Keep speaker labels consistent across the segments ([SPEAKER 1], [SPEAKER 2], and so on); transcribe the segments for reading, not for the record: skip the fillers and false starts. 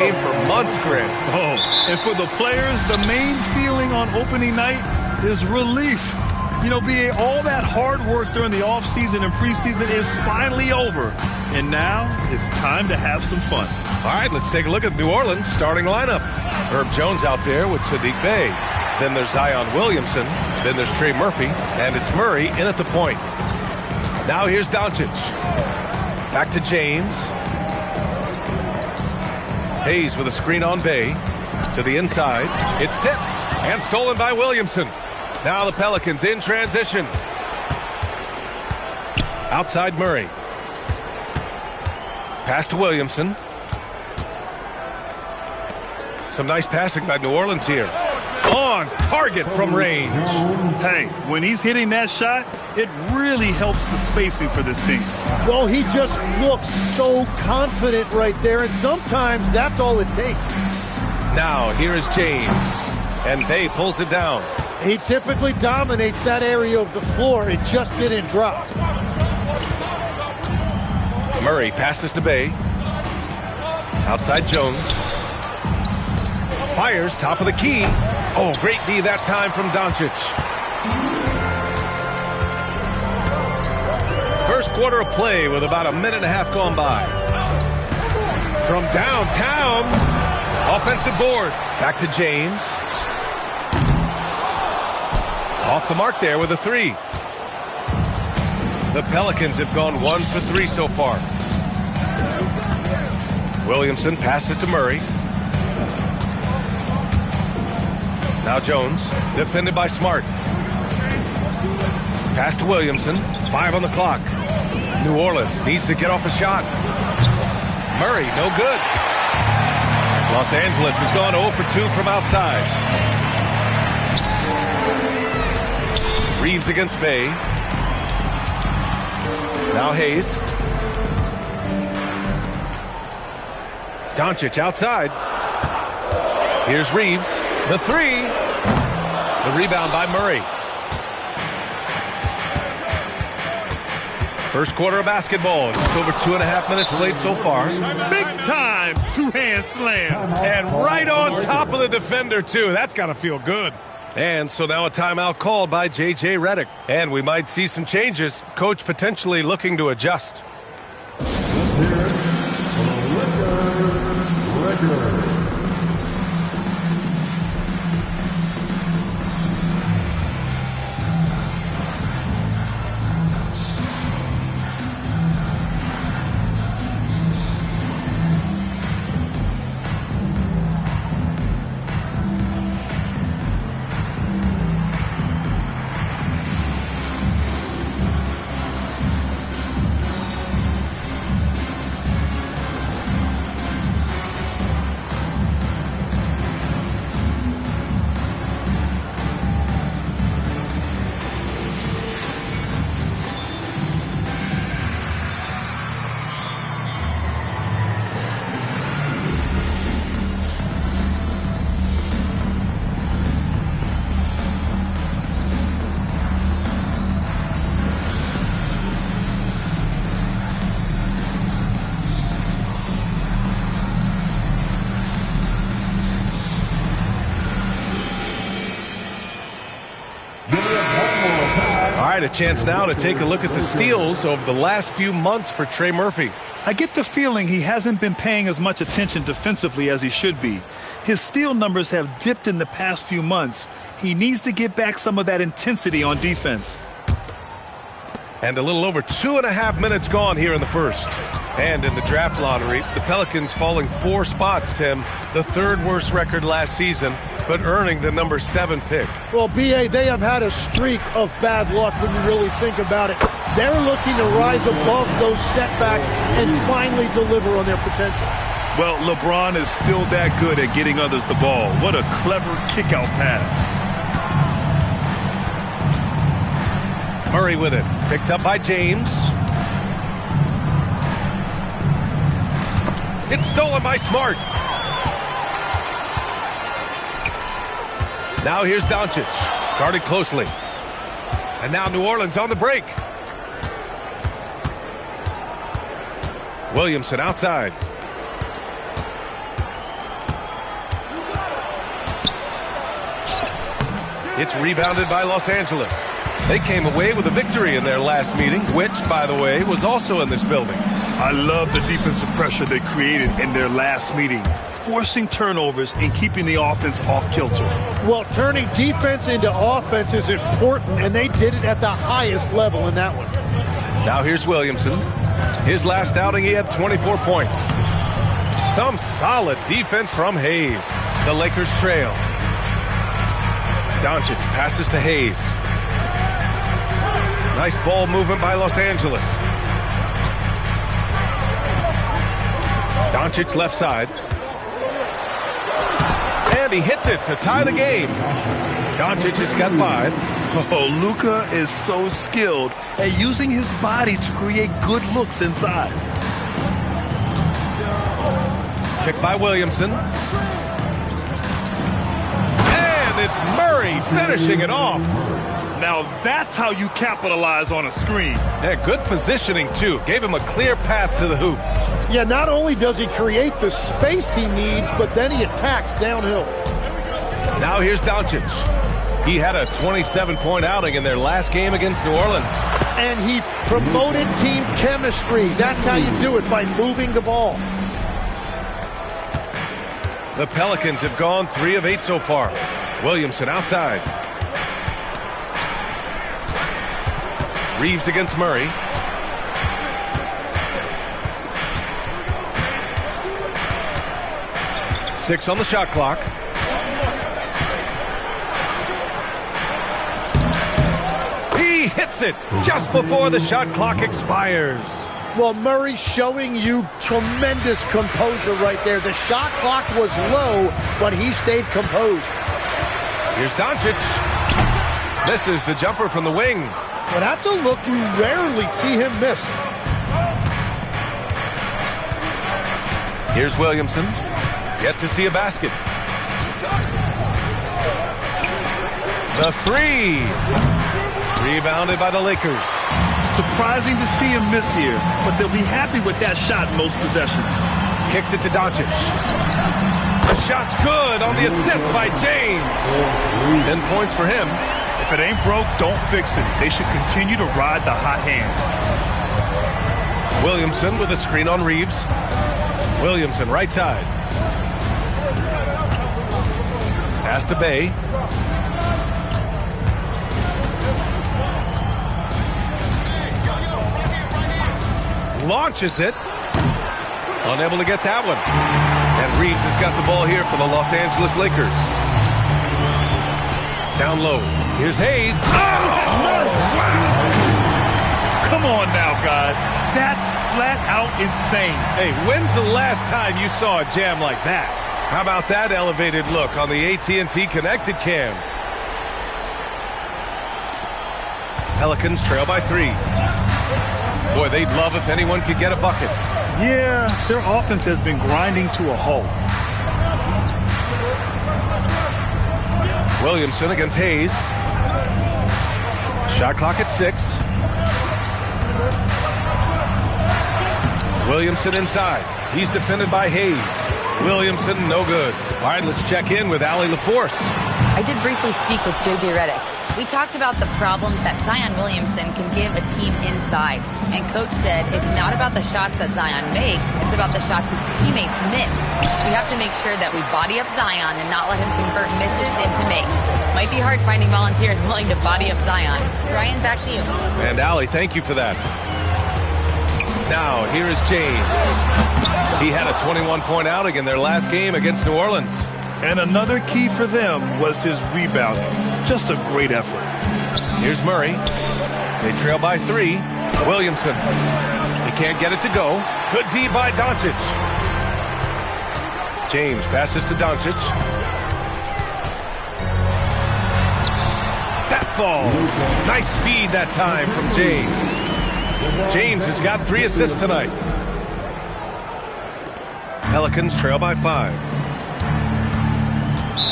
[SPEAKER 1] For months, Grant.
[SPEAKER 2] Oh, and for the players, the main feeling on opening night is relief. You know, BA, all that hard work during the offseason and preseason is finally over. And now it's time to have some fun.
[SPEAKER 1] All right, let's take a look at New Orleans' starting lineup. Herb Jones out there with Sadiq Bey. Then there's Zion Williamson. Then there's Trey Murphy. And it's Murray in at the point. Now here's Doncic. Back to James. Hayes with a screen on Bey. To the inside. It's tipped and stolen by Williamson. Now the Pelicans in transition. Outside Murray. Pass to Williamson. Some nice passing by New Orleans here. On target from range.
[SPEAKER 2] Hey, when he's hitting that shot, it really helps the spacing for this team.
[SPEAKER 3] Well, he just looks so confident right there, and sometimes that's all it takes.
[SPEAKER 1] Now, here is James, and Bey pulls it down.
[SPEAKER 3] He typically dominates that area of the floor. It just didn't drop.
[SPEAKER 1] Murray passes to Bey. Outside Jones. Fires top of the key. Oh, great D that time from Doncic. First quarter of play with about a minute and a half gone by. From downtown, offensive board. Back to James. Off the mark there with a three. The Pelicans have gone 1 for 3 so far. Williamson passes to Murray. Now Jones, defended by Smart. Pass to Williamson, 5 on the clock. New Orleans needs to get off a shot. Murray, no good. Los Angeles has gone 0 for 2 from outside. Reeves against Bey. Now Hayes. Doncic outside. Here's Reeves. The three. The rebound by Murray. First quarter of basketball. Just over 2.5 minutes played so far.
[SPEAKER 2] Big time two-hand slam.
[SPEAKER 1] And right on top of the defender, too. That's got to feel good. And so now a timeout called by J.J. Redick. And we might see some changes. Coach potentially looking to adjust. A chance now to take a look at the steals over the last few months for Trey Murphy.
[SPEAKER 2] I get the feeling he hasn't been paying as much attention defensively as he should be. His steal numbers have dipped in the past few months. He needs to get back some of that intensity on defense.
[SPEAKER 1] And a little over 2.5 minutes gone here in the first. And in the draft lottery, the Pelicans falling 4 spots, Tim. The 3rd worst record last season, but earning the number 7 pick.
[SPEAKER 3] Well, B.A., they have had a streak of bad luck when you really think about it. They're looking to rise above those setbacks and finally deliver on their potential.
[SPEAKER 2] Well, LeBron is still that good at getting others the ball. What a clever kick-out pass.
[SPEAKER 1] Murray with it. Picked up by James. It's stolen by Smart. Now here's Doncic. Guarded closely. And now New Orleans on the break. Williamson outside. It's rebounded by Los Angeles. They came away with a victory in their last meeting, which, by the way, was also in this building.
[SPEAKER 2] I love the defensive pressure they created in their last meeting, forcing turnovers and keeping the offense off kilter.
[SPEAKER 3] Well, turning defense into offense is important, and they did it at the highest level in that one.
[SPEAKER 1] Now here's Williamson. His last outing, he had 24 points. Some solid defense from Hayes. The Lakers trail. Doncic passes to Hayes. Nice ball movement by Los Angeles. Doncic left side. And he hits it to tie the game. Doncic has got 5.
[SPEAKER 2] Oh, Luka is so skilled at using his body to create good looks inside.
[SPEAKER 1] Picked by Williamson. And it's Murray finishing it off.
[SPEAKER 2] Now that's how you capitalize on a screen.
[SPEAKER 1] Yeah, good positioning, too. Gave him a clear path to the hoop.
[SPEAKER 3] Yeah, not only does he create the space he needs, but then he attacks downhill.
[SPEAKER 1] Now here's Doncic. He had a 27-point outing in their last game against New Orleans.
[SPEAKER 3] And he promoted team chemistry. That's how you do it, by moving the ball.
[SPEAKER 1] The Pelicans have gone 3 of 8 so far. Williamson outside. Reeves against Murray. Six on the shot clock. He hits it just before the shot clock expires.
[SPEAKER 3] Well, Murray showing you tremendous composure right there. The shot clock was low, but he stayed composed.
[SPEAKER 1] Here's Doncic. Misses the jumper from the wing.
[SPEAKER 3] Well, that's a look you rarely see him miss.
[SPEAKER 1] Here's Williamson. Yet to see a basket. The 3. Rebounded by the Lakers.
[SPEAKER 2] Surprising to see him miss here, but they'll be happy with that shot most possessions.
[SPEAKER 1] Kicks it to Doncic. The shot's good on the assist by James. 10 points for him.
[SPEAKER 2] If it ain't broke, don't fix it. They should continue to ride the hot hand.
[SPEAKER 1] Williamson with a screen on Reeves. Williamson right side. Pass to Bay. Launches it. Unable to get that one. And Reeves has got the ball here for the Los Angeles Lakers. Down low. Here's Hayes.
[SPEAKER 2] Oh, wow. Come on now, guys. That's flat out insane.
[SPEAKER 1] Hey, when's the last time you saw a jam like that? How about that elevated look on the AT&T Connected Cam? Pelicans trail by 3. Boy, they'd love if anyone could get a bucket.
[SPEAKER 2] Yeah, their offense has been grinding to a halt.
[SPEAKER 1] Williamson against Hayes. Shot clock at 6. Williamson inside. He's defended by Hayes. Williamson, no good. All right, let's check in with Allie LaForce.
[SPEAKER 4] I did briefly speak with J.J. Redick. We talked about the problems that Zion Williamson can give a team inside. And Coach said it's not about the shots that Zion makes, it's about the shots his teammates miss. We have to make sure that we body up Zion and not let him convert misses into makes. Might be hard finding volunteers willing to body up Zion. Ryan, back to you.
[SPEAKER 1] And Allie, thank you for that. Now, here is James. He had a 21-point outing in their last game against New Orleans.
[SPEAKER 2] And another key for them was his rebounding. Just a great effort.
[SPEAKER 1] Here's Murray. They trail by 3. Williamson. He can't get it to go. Good D by Doncic. James passes to Doncic. That falls. Nice feed that time from James. James has got 3 assists tonight. Pelicans trail by 5.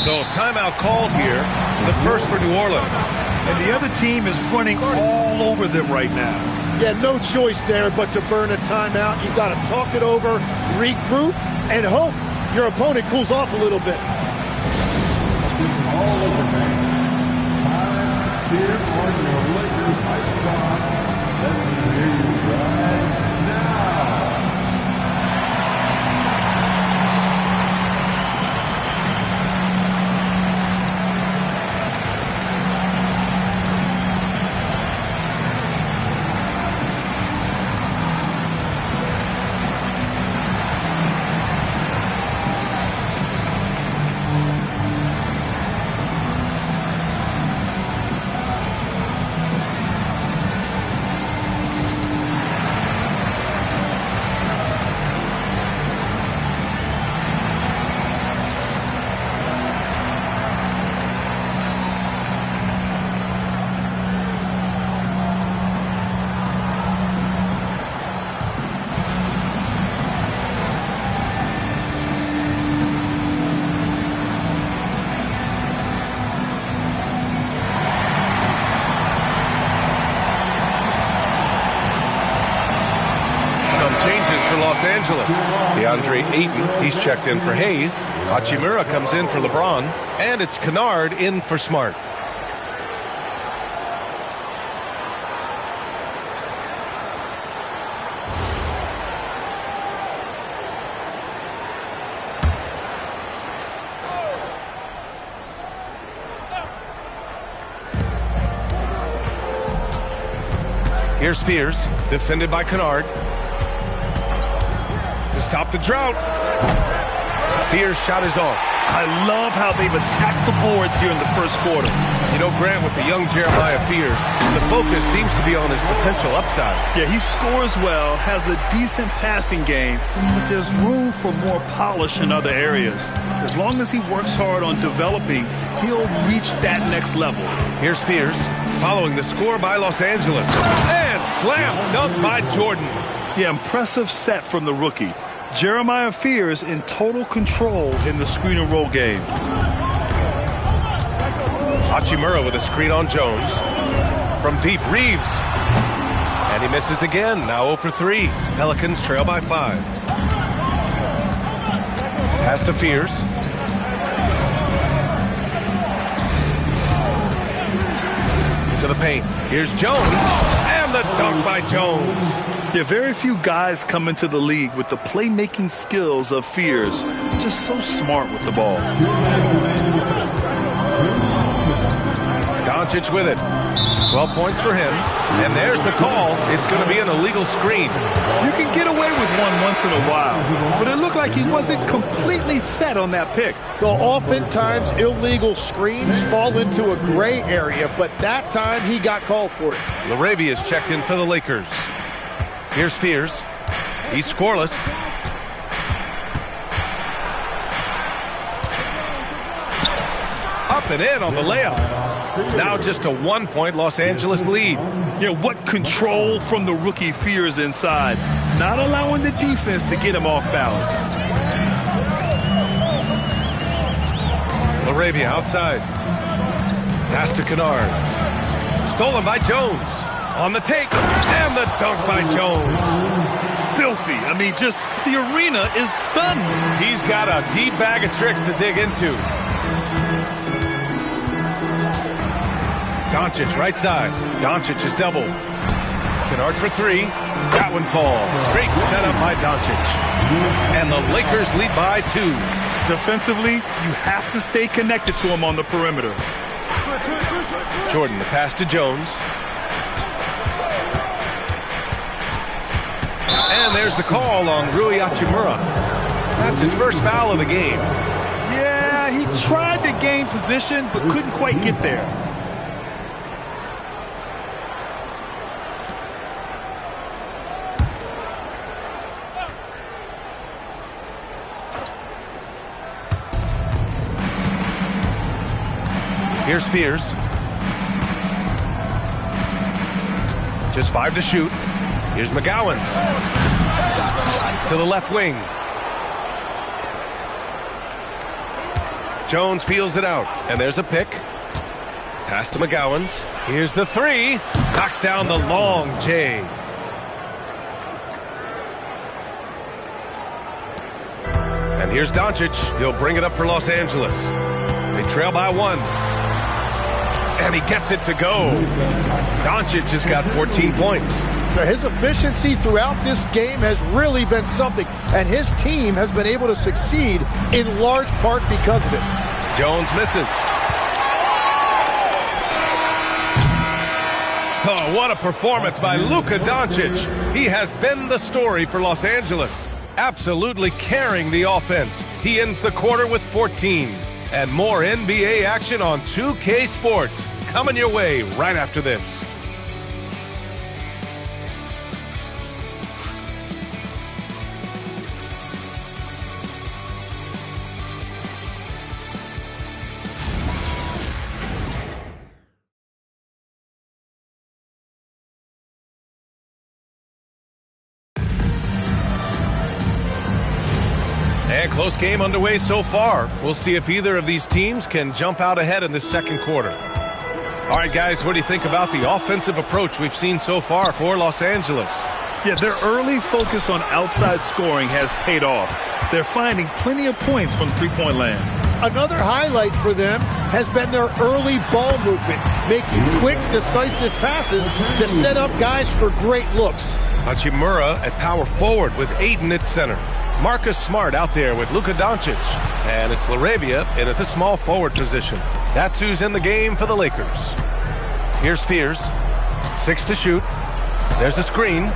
[SPEAKER 1] So timeout called here, the first for New Orleans.
[SPEAKER 2] And the other team is running all over them right now.
[SPEAKER 3] Yeah, no choice there but to burn a timeout. You've got to talk it over, regroup, and hope your opponent cools off a little bit.
[SPEAKER 1] Los Angeles. DeAndre Ayton, he's checked in for Hayes. Hachimura comes in for LeBron. And it's Kunad in for Smart. Here's Spears, defended by Kunad. To stop the drought. Spears' shot is off.
[SPEAKER 2] I love how they've attacked the boards here in the first quarter.
[SPEAKER 1] You know, Grant, with the young Jeremiah Fears, the focus seems to be on his potential upside.
[SPEAKER 2] Yeah, he scores well, has a decent passing game, but there's room for more polish in other areas. As long as he works hard on developing, he'll reach that next level.
[SPEAKER 1] Here's Fears, following the score by Los Angeles. And slam dunk by Jordan.
[SPEAKER 2] Yeah, impressive set from the rookie. Jeremiah Fears in total control in the screen and roll game.
[SPEAKER 1] Hachimura with a screen on Jones. From deep, Reeves. And he misses again, now 0 for 3. Pelicans trail by 5. Pass to Fears. To the paint. Here's Jones. And the dunk by Jones.
[SPEAKER 2] Yeah, very few guys come into the league with the playmaking skills of Fears. Just so smart with the ball.
[SPEAKER 1] Doncic with it. 12 points for him. And there's the call. It's going to be an illegal screen.
[SPEAKER 2] You can get away with one once in a while, but it looked like he wasn't completely set on that pick.
[SPEAKER 3] Well, oftentimes illegal screens fall into a gray area, but that time he got called for it.
[SPEAKER 1] LaRavia's checked in for the Lakers. Here's Fears. He's scoreless. Up and in on the layup. Now just a 1-point Los Angeles lead.
[SPEAKER 2] Yeah, what control from the rookie Fears inside. Not allowing the defense to get him off balance.
[SPEAKER 1] LaRavia outside. Pass to Kunad. Stolen by Jones. On the take, and the dunk by Jones.
[SPEAKER 2] Filthy. I mean, just the arena is stunned.
[SPEAKER 1] He's got a deep bag of tricks to dig into. Doncic right side. Doncic is double. Kunad for 3. That one falls. Great setup by Doncic. And the Lakers lead by 2.
[SPEAKER 2] Defensively, you have to stay connected to him on the perimeter.
[SPEAKER 1] Jordan, the pass to Jones. And there's the call on Rui Hachimura. That's his first foul of the game.
[SPEAKER 2] Yeah, he tried to gain position, but couldn't quite get there.
[SPEAKER 1] Here's Fears. Just 5 to shoot. Here's McGowan's. To the left wing. Jones feels it out. And there's a pick. Pass to McGowan's. Here's the 3. Knocks down the long J. And here's Doncic. He'll bring it up for Los Angeles. They trail by 1. and he gets it to go. Doncic has got 14 points.
[SPEAKER 3] His efficiency throughout this game has really been something, and his team has been able to succeed in large part because of it.
[SPEAKER 1] Jones misses. Oh, what a performance by Luka Doncic. He has been the story for Los Angeles, absolutely carrying the offense. He ends the quarter with 14. And more NBA action on 2K Sports coming your way right after this. And close game underway so far. We'll see if either of these teams can jump out ahead in this second quarter. All right, guys, what do you think about the offensive approach we've seen so far for Los Angeles?
[SPEAKER 2] Yeah, their early focus on outside scoring has paid off. They're finding plenty of points from three-point land.
[SPEAKER 3] Another highlight for them has been their early ball movement, making quick, decisive passes to set up guys for great looks.
[SPEAKER 1] Hachimura at power forward with Aiden at center. Marcus Smart out there with Luka Doncic. And it's LaRavia in at the small forward position. That's who's in the game for the Lakers. Here's Fears. 6 to shoot. There's a screen.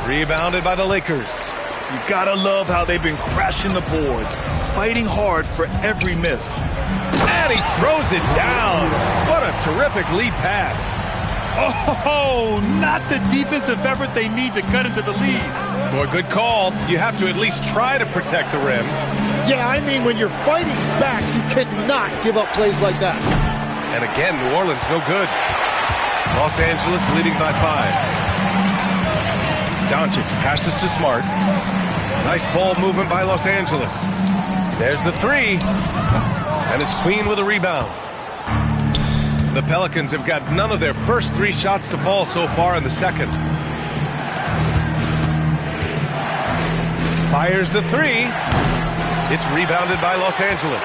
[SPEAKER 1] Rebounded by the Lakers.
[SPEAKER 2] You gotta love how they've been crashing the boards, fighting hard for every miss.
[SPEAKER 1] And he throws it down. What a terrific lead pass.
[SPEAKER 2] Oh, not the defensive effort they need to cut into the lead.
[SPEAKER 1] Boy, good call. You have to at least try to protect the rim.
[SPEAKER 3] Yeah, I mean, when you're fighting back, you cannot give up plays like that.
[SPEAKER 1] And again, New Orleans no good. Los Angeles leading by 5. Doncic passes to Smart. Nice ball movement by Los Angeles. There's the 3. And it's Queen with a rebound. The Pelicans have got none of their first 3 shots to fall so far in the second. Fires the 3. It's rebounded by Los Angeles.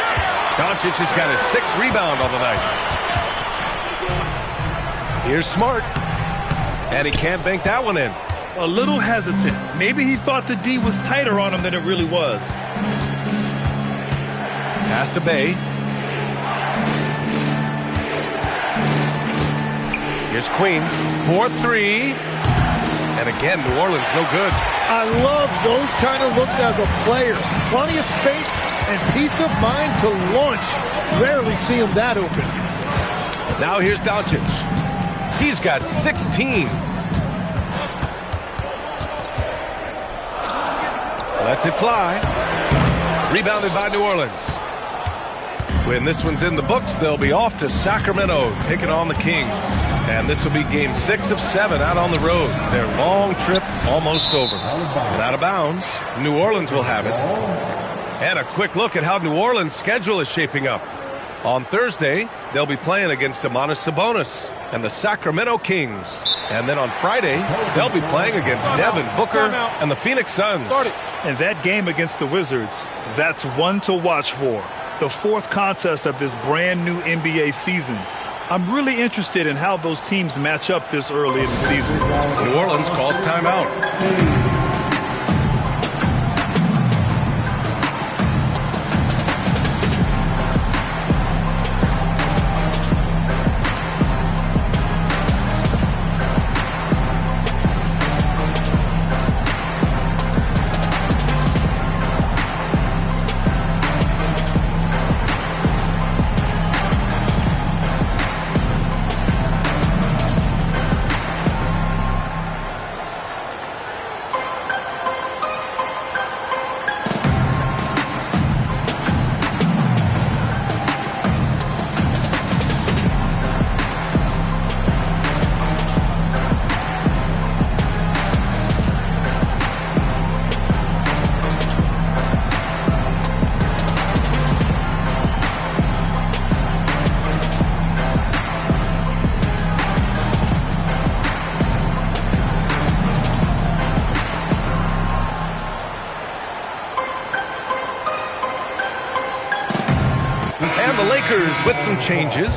[SPEAKER 1] Doncic has got his 6th rebound on the night. Here's Smart. And he can't bank that one in.
[SPEAKER 2] A little hesitant. Maybe he thought the D was tighter on him than it really was.
[SPEAKER 1] Pass to Bay. Here's Queen. 4-3. And again, New Orleans no good.
[SPEAKER 3] I love those kind of looks as a player. Plenty of space and peace of mind to launch. Rarely see him that open.
[SPEAKER 1] Now here's Doncic. He's got 16. Lets it fly. Rebounded by New Orleans. When this one's in the books, they'll be off to Sacramento, taking on the Kings. And this will be game 6 of 7 out on the road. Their long trip almost over. And out of bounds, New Orleans will have it. And a quick look at how New Orleans' schedule is shaping up. On Thursday, they'll be playing against Domantas Sabonis and the Sacramento Kings. And then on Friday, they'll be playing against Devin Booker and the Phoenix Suns.
[SPEAKER 2] And that game against the Wizards, that's one to watch for. The 4th contest of this brand new NBA season. I'm really interested in how those teams match up this early in the season.
[SPEAKER 1] New Orleans calls timeout. And the Lakers with some changes.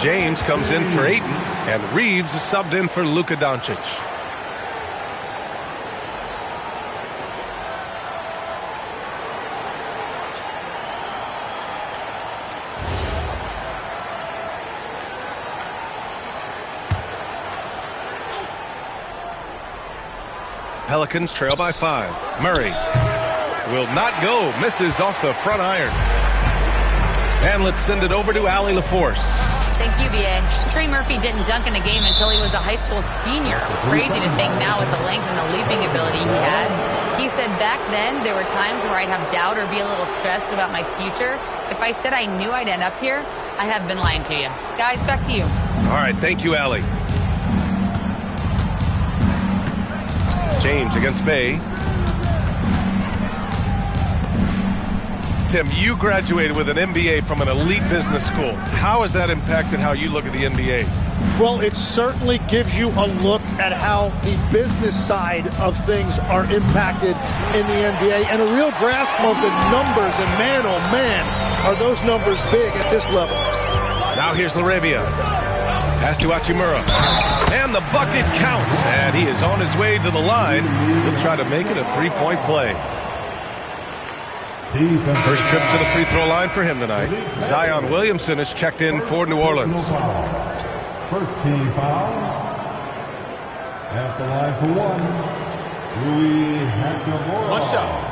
[SPEAKER 1] James comes in for Ayton, and Reeves is subbed in for Luka Doncic. Pelicans trail by 5. Murray will not go. Misses off the front iron. And let's send it over to Allie LaForce.
[SPEAKER 4] Thank you, B.A. Trey Murphy didn't dunk in a game until he was a high school senior. Crazy to think now with the length and the leaping ability he has. He said back then there were times where I'd have doubt or be a little stressed about my future. If I said I knew I'd end up here, I have been lying to you. Guys, back to you.
[SPEAKER 1] All right, thank you, Allie. James against Bay. Tim, you graduated with an MBA from an elite business school. How has that impacted how you look at the NBA?
[SPEAKER 3] Well, it certainly gives you a look at how the business side of things are impacted in the NBA and a real grasp of the numbers. And man, oh man, are those numbers big at this level.
[SPEAKER 1] Now here's LaRavia. Pass to Hachimura. And the bucket counts. And he is on his way to the line. He'll try to make it a three-point play. First trip to the free throw line for him tonight. Zion Williamson is checked in for New Orleans.
[SPEAKER 5] First team foul. At the line for one, Louis Hachimura.
[SPEAKER 1] One shot.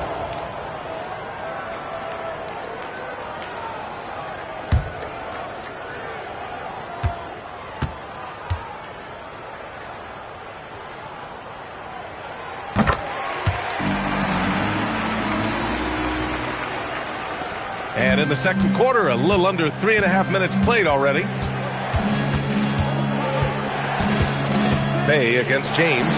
[SPEAKER 1] And in the second quarter, a little under 3.5 minutes played already. Bay against James.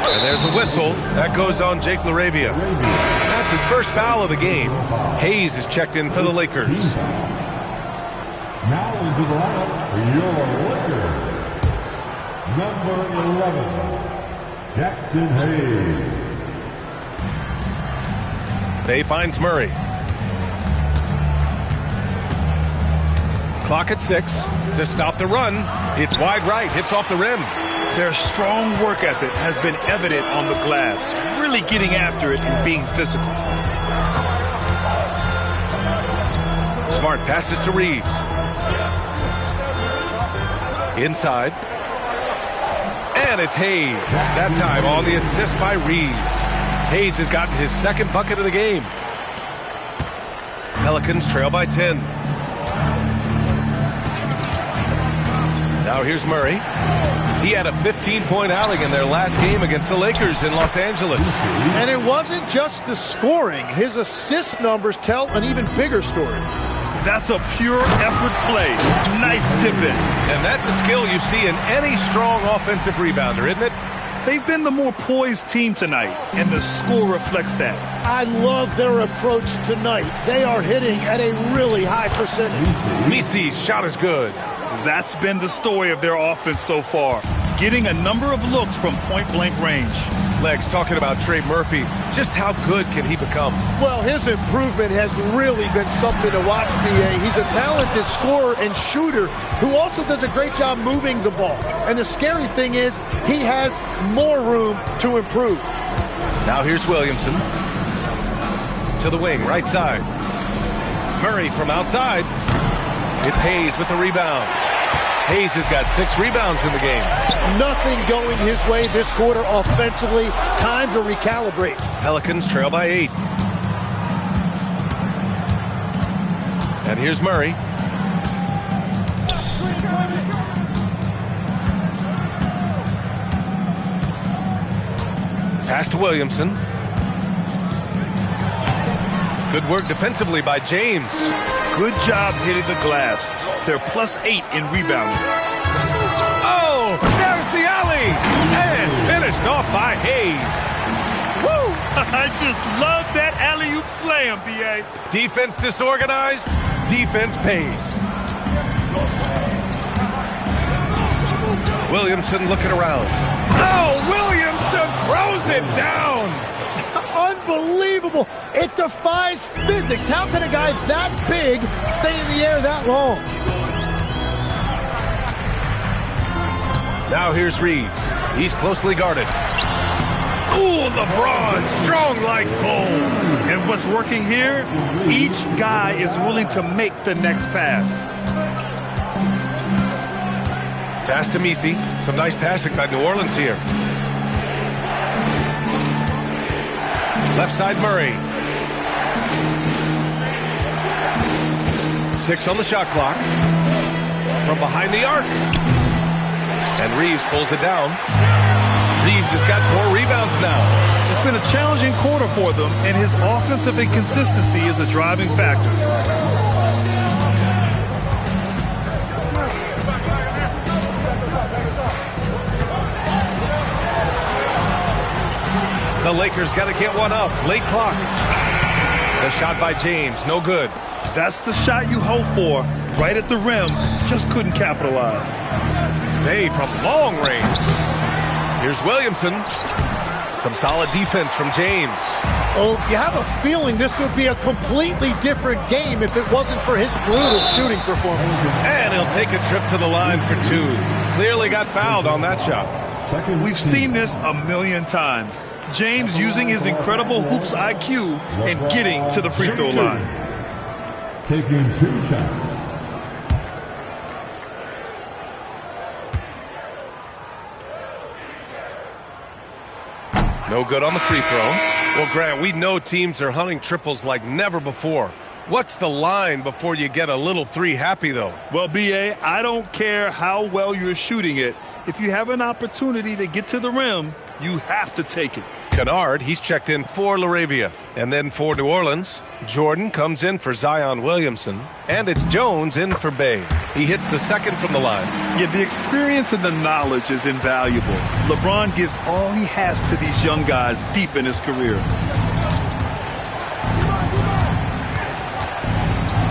[SPEAKER 1] And there's a whistle. That goes on Jake LaRavia. That's his first foul of the game. Hayes is checked in for the Lakers.
[SPEAKER 5] Now into the lineup for your Lakers. Number 11, Jackson Hayes.
[SPEAKER 1] Bay finds Murray. Clock at 6 to stop the run. It's wide right, hits off the rim.
[SPEAKER 2] Their strong work ethic has been evident on the glass, really getting after it and being physical.
[SPEAKER 1] Smart passes to Reeves. Inside. And it's Hayes. That time on the assist by Reeves. Hayes has gotten his second bucket of the game. Pelicans trail by 10. Now here's Murray. He had a 15-point outing in their last game against the Lakers in Los Angeles.
[SPEAKER 3] And it wasn't just the scoring. His assist numbers tell an even bigger story.
[SPEAKER 2] That's a pure effort play. Nice tip in.
[SPEAKER 1] And that's a skill you see in any strong offensive rebounder, isn't it?
[SPEAKER 2] They've been the more poised team tonight, and the score reflects that.
[SPEAKER 3] I love their approach tonight. They are hitting at a really high percentage.
[SPEAKER 1] Misi's shot is good.
[SPEAKER 2] That's been the story of their offense so far, getting a number of looks from point-blank range.
[SPEAKER 1] Legs talking about Trey Murphy. Just how good can he become?
[SPEAKER 3] Well, his improvement has really been something to watch, B.A. He's a talented scorer and shooter who also does a great job moving the ball. And the scary thing is he has more room to improve.
[SPEAKER 1] Now here's Williamson. To the wing, right side. Murray from outside. It's Hayes with the rebound. Hayes has got 6 rebounds in the game.
[SPEAKER 3] Nothing going his way this quarter offensively. Time to recalibrate.
[SPEAKER 1] Pelicans trail by 8. And here's Murray. Pass to Williamson. Good work defensively by James.
[SPEAKER 2] Good job hitting the glass. They're +8 in rebounding.
[SPEAKER 1] Oh, there's the alley. And finished off by Hayes.
[SPEAKER 2] Woo! I just love that alley-oop slam, B.A.
[SPEAKER 1] Defense disorganized. Defense pays. Williamson looking around. Oh, Williamson throws it down.
[SPEAKER 3] Unbelievable. unbelievable. It defies physics. How can a guy that big stay in the air that long?
[SPEAKER 1] Now here's Reeves. He's closely guarded. Ooh, LeBron, strong like bull.
[SPEAKER 2] And what's working here, each guy is willing to make the next pass.
[SPEAKER 1] Pass to Messi. Some nice passing by New Orleans here. Left side Murray. 6 on the shot clock. From behind the arc. And Reeves pulls it down. Reeves has got 4 rebounds now.
[SPEAKER 2] It's been a challenging quarter for them, and his offensive inconsistency is a driving factor.
[SPEAKER 1] The Lakers got to get one up. Late clock. The shot by James, no good.
[SPEAKER 2] That's the shot you hope for. Right at the rim, just couldn't capitalize.
[SPEAKER 1] Bay from long range. Here's Williamson. Some solid defense from James.
[SPEAKER 3] Well, you have a feeling this would be a completely different game if it wasn't for his brutal shooting performance.
[SPEAKER 1] And he'll take a trip to the line for 2. Clearly got fouled on that shot.
[SPEAKER 2] We've seen this a million times. James using his incredible hoops IQ and getting to the free throw line.
[SPEAKER 5] Taking 2 shots.
[SPEAKER 1] No good on the free throw. Well, Grant, we know teams are hunting triples like never before. What's the line before you get a little 3 happy, though?
[SPEAKER 2] Well, B.A., I don't care how well you're shooting it. If you have an opportunity to get to the rim, you have to take it.
[SPEAKER 1] Kunad, he's checked in for LaRavia. And then for New Orleans, Jordan comes in for Zion Williamson. And it's Jones in for Bay. He hits the second from the line.
[SPEAKER 2] Yeah, the experience and the knowledge is invaluable. LeBron gives all he has to these young guys deep in his career.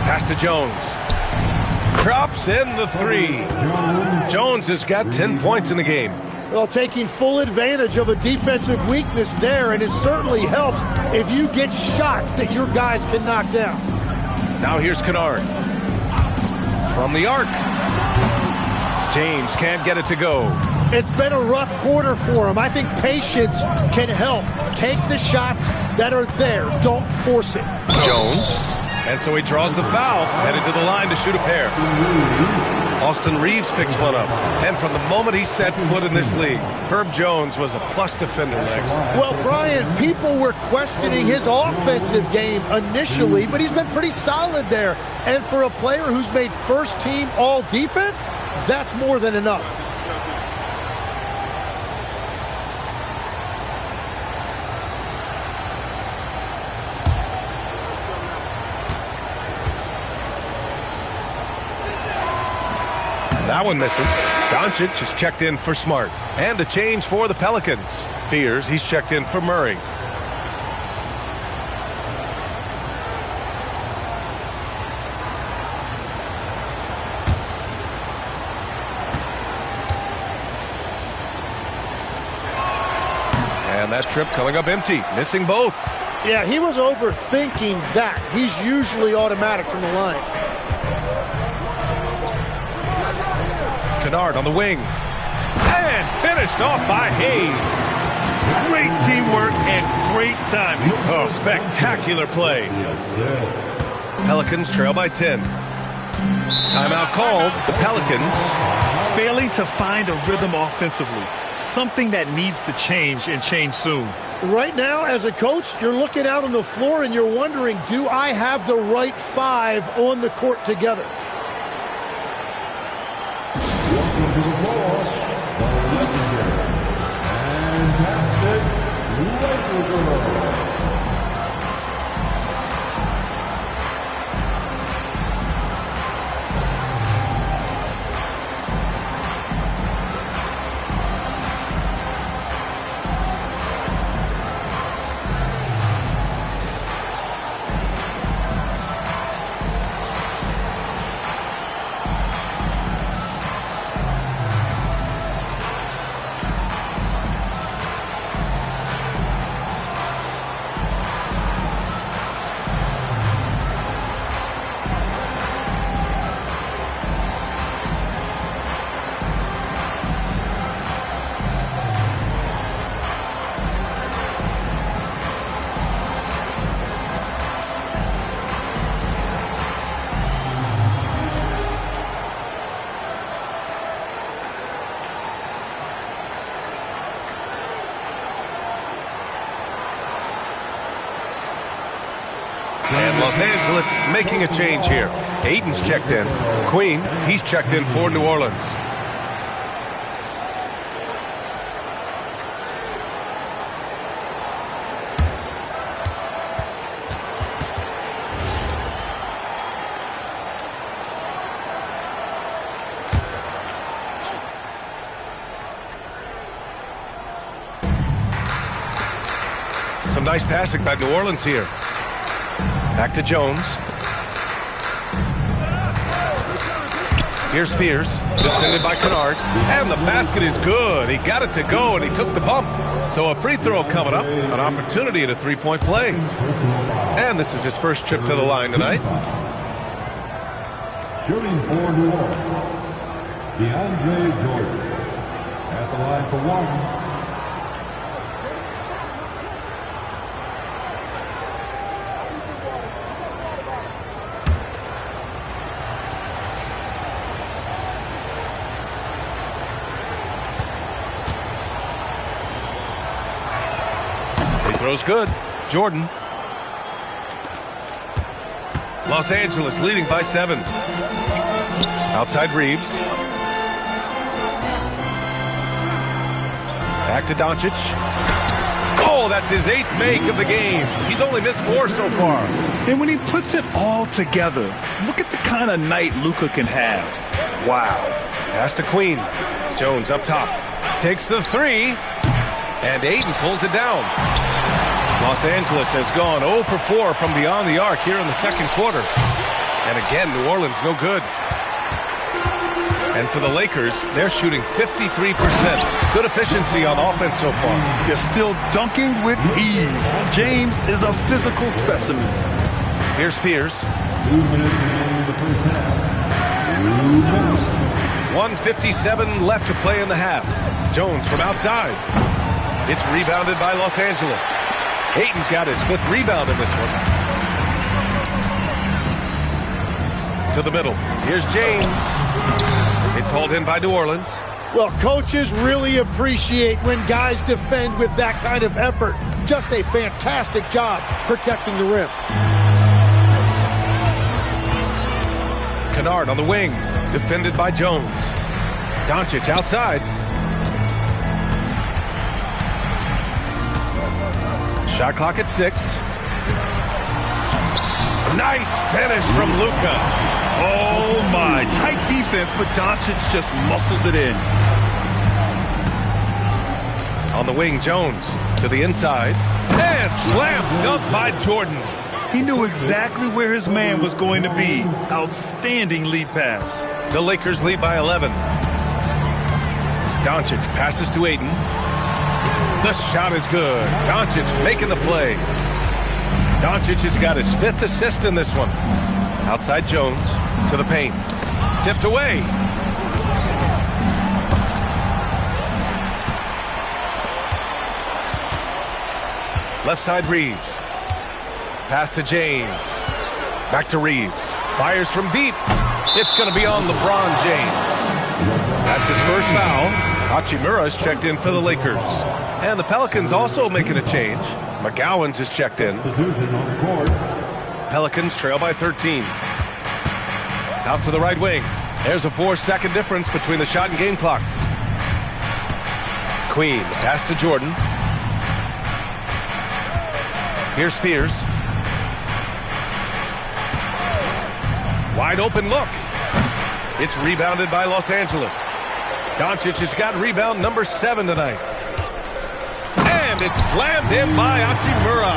[SPEAKER 1] Pass to Jones. Drops in the 3. Jones has got 10 points in the game.
[SPEAKER 3] Well, taking full advantage of a defensive weakness there, and it certainly helps if you get shots that your guys can knock down.
[SPEAKER 1] Now here's Kunad. From the arc. James can't get it to go.
[SPEAKER 3] It's been a rough quarter for him. I think patience can help. Take the shots that are there. Don't force it.
[SPEAKER 1] Jones. And so he draws the foul, headed to the line to shoot a pair. Austin Reeves picks one up. And from the moment he set foot in this league, Herb Jones was a plus defender, Lex.
[SPEAKER 3] Well, Brian, people were questioning his offensive game initially, but he's been pretty solid there. And for a player who's made first team all defense, that's more than enough.
[SPEAKER 1] That one misses. Doncic is checked in for Smart. And a change for the Pelicans. Fears he's checked in for Murray. And that trip coming up empty. Missing both.
[SPEAKER 3] Yeah, he was overthinking that. He's usually automatic from the line.
[SPEAKER 1] Kunad on the wing. And finished off by Hayes.
[SPEAKER 2] Great teamwork and great timing.
[SPEAKER 1] Oh, spectacular play. Pelicans trail by 10. Timeout called. The Pelicans
[SPEAKER 2] Failing to find a rhythm offensively. Something that needs to change and change soon.
[SPEAKER 3] Right now, as a coach, you're looking out on the floor and you're wondering, do I have the right 5 on the court together?
[SPEAKER 5] Welcome to the floor, the legendary fantastic Lakers girl.
[SPEAKER 1] And Los Angeles making a change here. Aiden's checked in. Queen, he's checked in for New Orleans. Some nice passing by New Orleans here. Back to Jones. Here's Fears, defended by Kunad. And the basket is good. He got it to go, and he took the bump. So a free throw coming up, an opportunity at a three-point play. And this is his first trip to the line tonight.
[SPEAKER 5] Shooting for New Orleans, DeAndre Jordan. At the line for one.
[SPEAKER 1] Throw's good. Jordan. Los Angeles leading by 7. Outside Reeves. Back to Doncic. Oh, that's his 8th make of the game. He's only missed 4 so far.
[SPEAKER 2] And when he puts it all together, look at the kind of night Luka can have. Wow.
[SPEAKER 1] Pass to Queen. Jones up top. Takes the 3. And Aiden pulls it down. Los Angeles has gone 0 for 4 from beyond the arc here in the second quarter. And again, New Orleans no good. And for the Lakers, they're shooting 53%. Good efficiency on offense so far.
[SPEAKER 2] They're still dunking with ease. James is a physical specimen.
[SPEAKER 1] Here's Fears.
[SPEAKER 5] 2 minutes in the first half.
[SPEAKER 1] 1:57 left to play in the half. Jones from outside. It's rebounded by Los Angeles. Aiton's got his 5th rebound in this one. To the middle. Here's James. It's hauled in by New Orleans.
[SPEAKER 3] Well, coaches really appreciate when guys defend with that kind of effort. Just a fantastic job protecting the rim.
[SPEAKER 1] Kunad on the wing. Defended by Jones. Doncic outside. Shot clock at 6. Nice finish from Luka.
[SPEAKER 2] Oh, my. Tight defense, but Doncic just muscles it in.
[SPEAKER 1] On the wing, Jones to the inside. And slam dunk by Jordan.
[SPEAKER 2] He knew exactly where his man was going to be. Outstanding lead pass.
[SPEAKER 1] The Lakers lead by 11. Doncic passes to Aiden. The shot is good. Doncic making the play. Doncic has got his 5th assist in this one. Outside Jones to the paint. Tipped away. Left side Reeves. Pass to James. Back to Reeves. Fires from deep. It's going to be on LeBron James. That's his first foul. Hachimura's checked in for the Lakers. And the Pelicans also making a change. McGowan's is checked in. Pelicans trail by 13. Out to the right wing. There's a 4-second difference between the shot and game clock. Queen, pass to Jordan. Here's Fears. Wide open look. It's rebounded by Los Angeles. Doncic has got rebound number 7 tonight. And it's slammed in by Hachimura.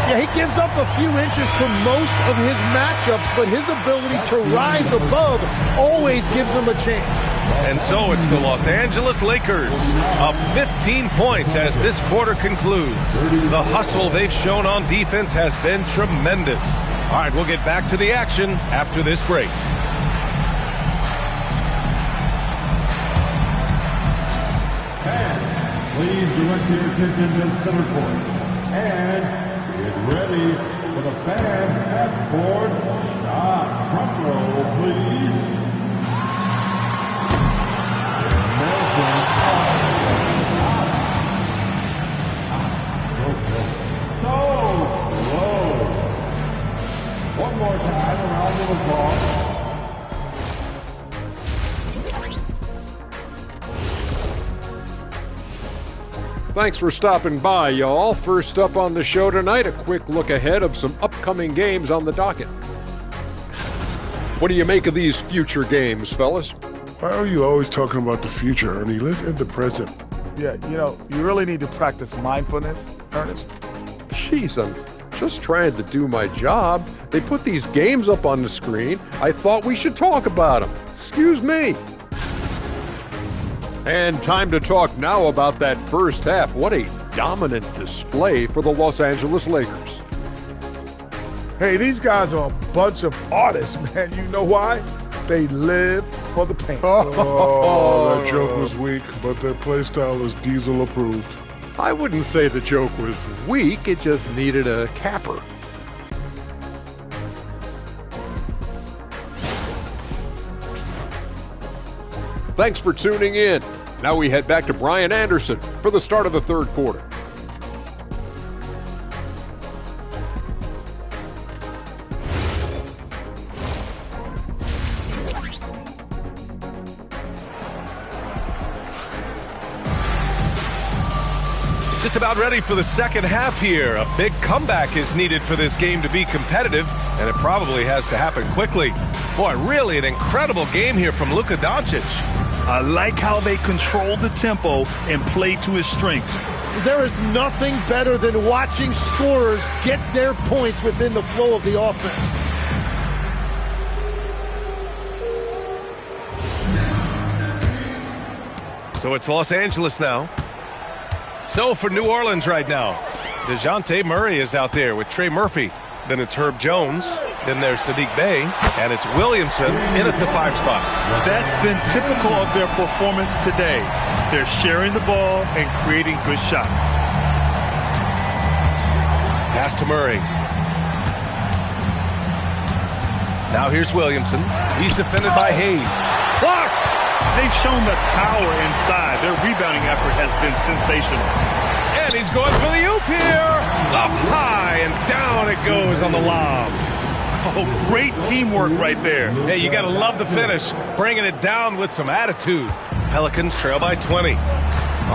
[SPEAKER 3] Yeah, he gives up a few inches to most of his matchups, but his ability to rise above always gives him a chance.
[SPEAKER 1] And so it's the Los Angeles Lakers up 15 points as this quarter concludes. The hustle they've shown on defense has been tremendous. All right, we'll get back to the action after this break.
[SPEAKER 5] Please direct your attention to center court. And get ready for the fan half-court shot. Front row, please. So slow. to have a round of applause.
[SPEAKER 6] Thanks for stopping by, y'all. First up on the show tonight, a quick look ahead of some upcoming games on the docket. What do you make of these future games, fellas?
[SPEAKER 7] Why are you always talking about the future, Ernie? Live in the present.
[SPEAKER 8] Yeah, you really need to practice mindfulness, Ernest.
[SPEAKER 6] Jeez, I'm just trying to do my job. They put these games up on the screen. I thought we should talk about them. Excuse me. And time to talk now about that first half. What a dominant display for the Los Angeles Lakers.
[SPEAKER 8] Hey, these guys are a bunch of artists, man. You know why? They live for the paint.
[SPEAKER 7] Oh, that joke was weak, but their play style is Diesel approved.
[SPEAKER 6] I wouldn't say the joke was weak. It just needed a capper. Thanks for tuning in. Now we head back to Brian Anderson for the start of the third quarter.
[SPEAKER 1] Just about ready for the second half here. A big comeback is needed for this game to be competitive, and it probably has to happen quickly. Boy, really an incredible game here from Luka Doncic.
[SPEAKER 2] I like how they control the tempo and play to his strengths.
[SPEAKER 3] There is nothing better than watching scorers get their points within the flow of the offense.
[SPEAKER 1] So it's Los Angeles now. So for New Orleans right now, DeJounte Murray is out there with Trey Murphy. Then it's Herb Jones. Then there's Saddiq Bey. And it's Williamson in at the 5 spot.
[SPEAKER 2] That's been typical of their performance today. They're sharing the ball and creating good shots.
[SPEAKER 1] Pass to Murray. Now here's Williamson. He's defended by Hayes. Blocked!
[SPEAKER 2] They've shown the power inside. Their rebounding effort has been sensational.
[SPEAKER 1] And he's going for the oop here. Up high and down it goes on the lob.
[SPEAKER 2] Oh, great teamwork right there.
[SPEAKER 1] Hey, you got to love the finish. Bringing it down with some attitude. Pelicans trail by 20. All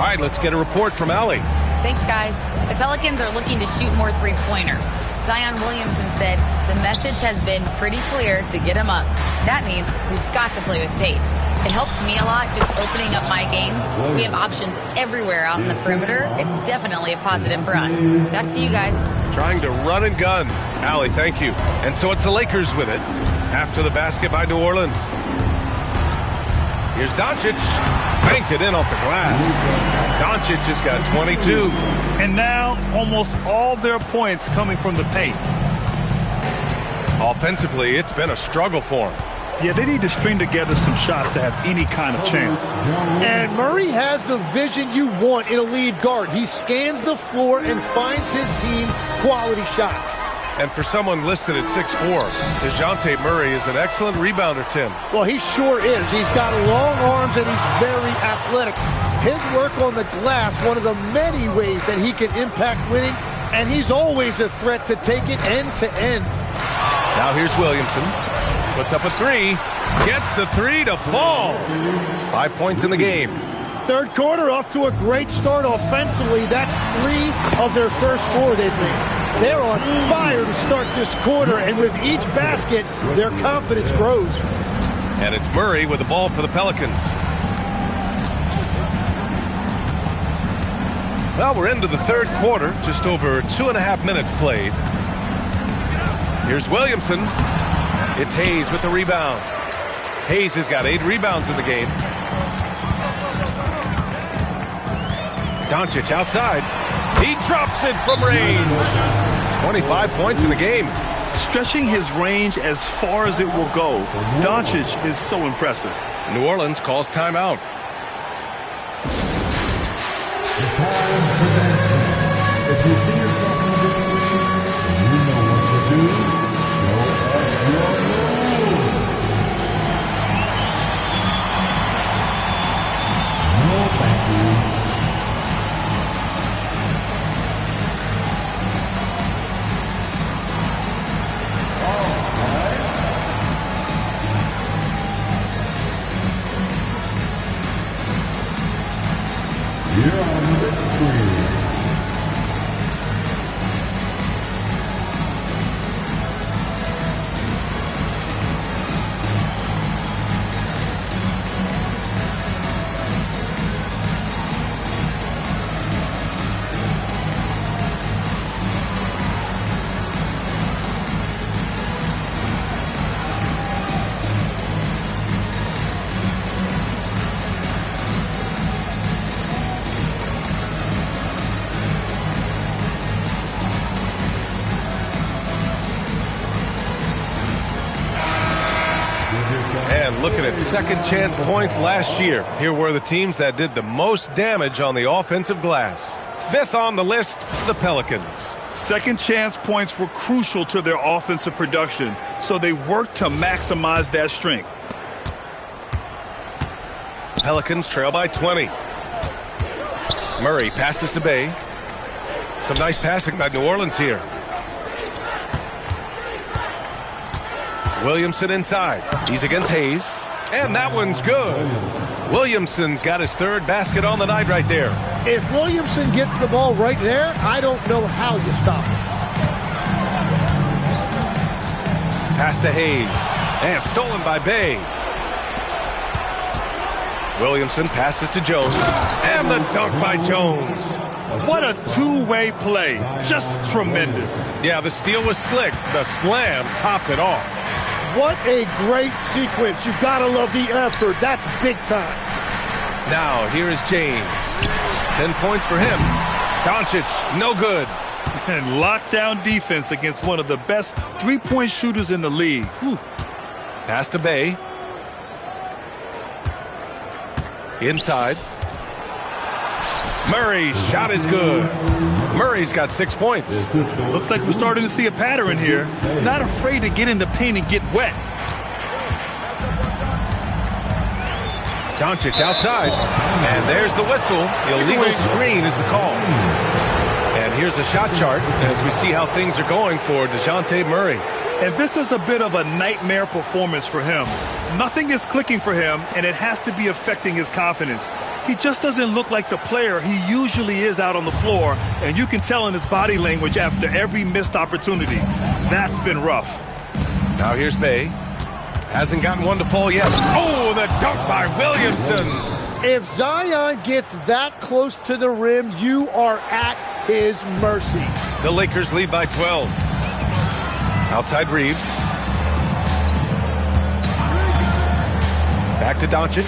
[SPEAKER 1] right, let's get a report from Allie.
[SPEAKER 4] Thanks, guys. The Pelicans are looking to shoot more three-pointers. Zion Williamson said the message has been pretty clear to get him up. That means we've got to play with pace. It helps me a lot just opening up my game. We have options everywhere out in the perimeter. It's definitely a positive for us. Back to you guys.
[SPEAKER 1] Trying to run and gun. Allie, thank you. And so it's the Lakers with it. After the basket by New Orleans. Here's Doncic. Banked it in off the glass. Doncic has got 22.
[SPEAKER 2] And now almost all their points coming from the paint.
[SPEAKER 1] Offensively, it's been a struggle for him.
[SPEAKER 2] Yeah, they need to string together some shots to have any kind of chance.
[SPEAKER 3] And Murray has the vision you want in a lead guard. He scans the floor and finds his team quality shots.
[SPEAKER 1] And for someone listed at 6'4", DeJounte Murray is an excellent rebounder, Tim.
[SPEAKER 3] Well, he sure is. He's got long arms and he's very athletic. His work on the glass, one of the many ways that he can impact winning, and he's always a threat to take it end to end.
[SPEAKER 1] Now here's Williamson. Puts up a 3. Gets the 3 to fall. 5 points in the game.
[SPEAKER 3] Third quarter off to a great start offensively. That's 3 of their first 4 they've made. They're on fire to start this quarter, and with each basket, their confidence grows.
[SPEAKER 1] And it's Murray with the ball for the Pelicans. Well, we're into the third quarter, just over 2.5 minutes played. Here's Williamson. It's Hayes with the rebound. Hayes has got 8 rebounds in the game. Doncic outside. He drops it from range. 25 points in the game.
[SPEAKER 2] Stretching his range as far as it will go. Doncic is so impressive.
[SPEAKER 1] New Orleans calls timeout.
[SPEAKER 5] If you see yourself in this league, you know what to do. Show us your rules. No, thank you. All right.
[SPEAKER 1] looking at second chance points last year. Here were the teams that did the most damage on the offensive glass. Fifth on the list, the Pelicans.
[SPEAKER 2] Second chance points were crucial to their offensive production, so they worked to maximize that strength.
[SPEAKER 1] Pelicans trail by 20. Murray passes to Bay. Some nice passing by New Orleans here. Williamson inside. He's against Hayes. And that one's good. Williamson's got his third basket on the night right there.
[SPEAKER 3] If Williamson gets the ball right there, I don't know how you stop him.
[SPEAKER 1] Pass to Hayes. And stolen by Bay. Williamson passes to Jones. And the dunk by Jones.
[SPEAKER 2] What a two-way play. Just tremendous.
[SPEAKER 1] Yeah, the steal was slick. The slam topped it off.
[SPEAKER 3] What a great sequence. You've got to love the effort. That's big time.
[SPEAKER 1] Now, here is James. 10 points for him. Doncic, no good.
[SPEAKER 2] And lockdown defense against one of the best three-point shooters in the league. Whew.
[SPEAKER 1] Pass to Bay. Inside. Murray's shot is good. Murray's got 6 points.
[SPEAKER 2] Looks like we're starting to see a pattern here. Not afraid to get in the paint and get wet.
[SPEAKER 1] Doncic outside. And there's the whistle. Illegal screen is the call. And here's a shot chart as we see how things are going for DeJounte Murray.
[SPEAKER 2] And this is a bit of a nightmare performance for him. Nothing is clicking for him, and it has to be affecting his confidence. He just doesn't look like the player he usually is out on the floor, and you can tell in his body language after every missed opportunity. That's been rough.
[SPEAKER 1] Now here's Bay. Hasn't gotten one to fall yet. Oh, the dunk by Williamson.
[SPEAKER 3] If Zion gets that close to the rim, you are at his mercy.
[SPEAKER 1] The Lakers lead by 12. Outside Reeves. Back to Doncic.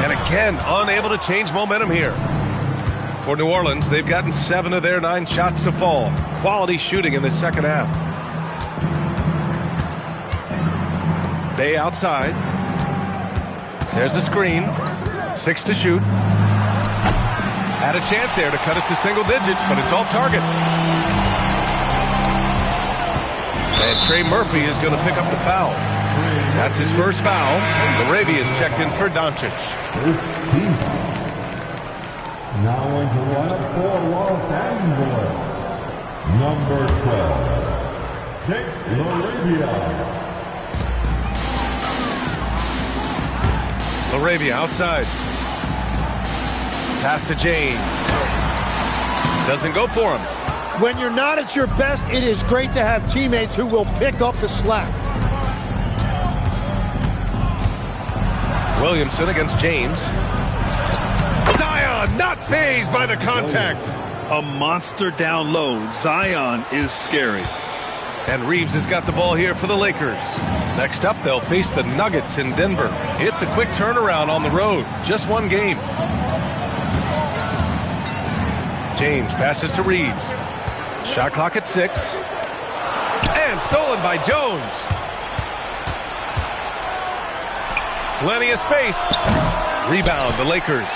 [SPEAKER 1] And again, unable to change momentum here. For New Orleans, they've gotten 7 of their 9 shots to fall. Quality shooting in the second half. Bay outside. There's a screen. 6 to shoot. Had a chance there to cut it to single digits, but it's off target. And Trey Murphy is going to pick up the foul. That's his first foul. Laravia is checked in for Doncic.
[SPEAKER 5] Now into lineup for Los Angeles. Number 12, Jake Laravia.
[SPEAKER 1] Laravia outside. Pass to James. Doesn't go for him.
[SPEAKER 3] When you're not at your best, it is great to have teammates who will pick up the slack.
[SPEAKER 1] Williamson against James. Zion not fazed by the contact.
[SPEAKER 2] A monster down low. Zion is scary.
[SPEAKER 1] And Reeves has got the ball here for the Lakers. Next up, they'll face the Nuggets in Denver. It's a quick turnaround on the road. Just one game. James passes to Reeves. Shot clock at 6. And stolen by Jones. Plenty of space. Rebound, the Lakers.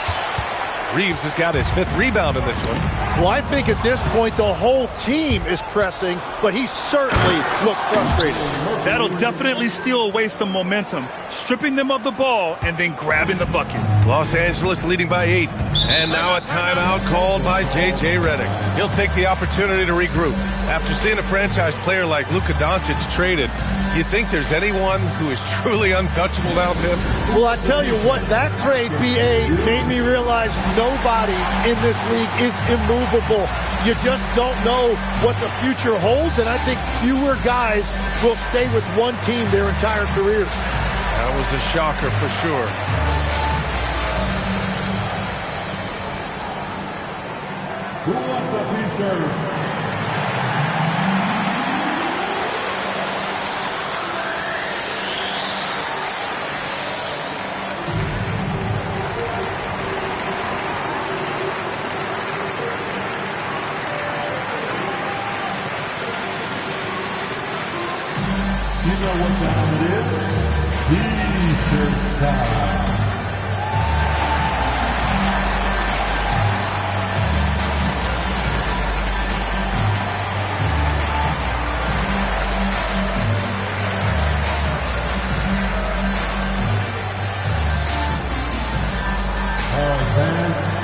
[SPEAKER 1] Reeves has got his 5th rebound in this one.
[SPEAKER 3] Well, I think at this point the whole team is pressing, but he certainly looks frustrated.
[SPEAKER 2] That'll definitely steal away some momentum, stripping them of the ball and then grabbing the bucket.
[SPEAKER 1] Los Angeles leading by 8. And now a timeout called by J.J. Redick. He'll take the opportunity to regroup. After seeing a franchise player like Luka Doncic traded, you think there's anyone who is truly untouchable down to him?
[SPEAKER 3] Well, I tell you what, that trade, B.A., made me realize nobody in this league is immovable. You just don't know what the future holds, and I think fewer guys will stay with one team their entire careers.
[SPEAKER 1] That was a shocker for sure.
[SPEAKER 5] Who wants a t-shirt? know what time it is? T-shirt time.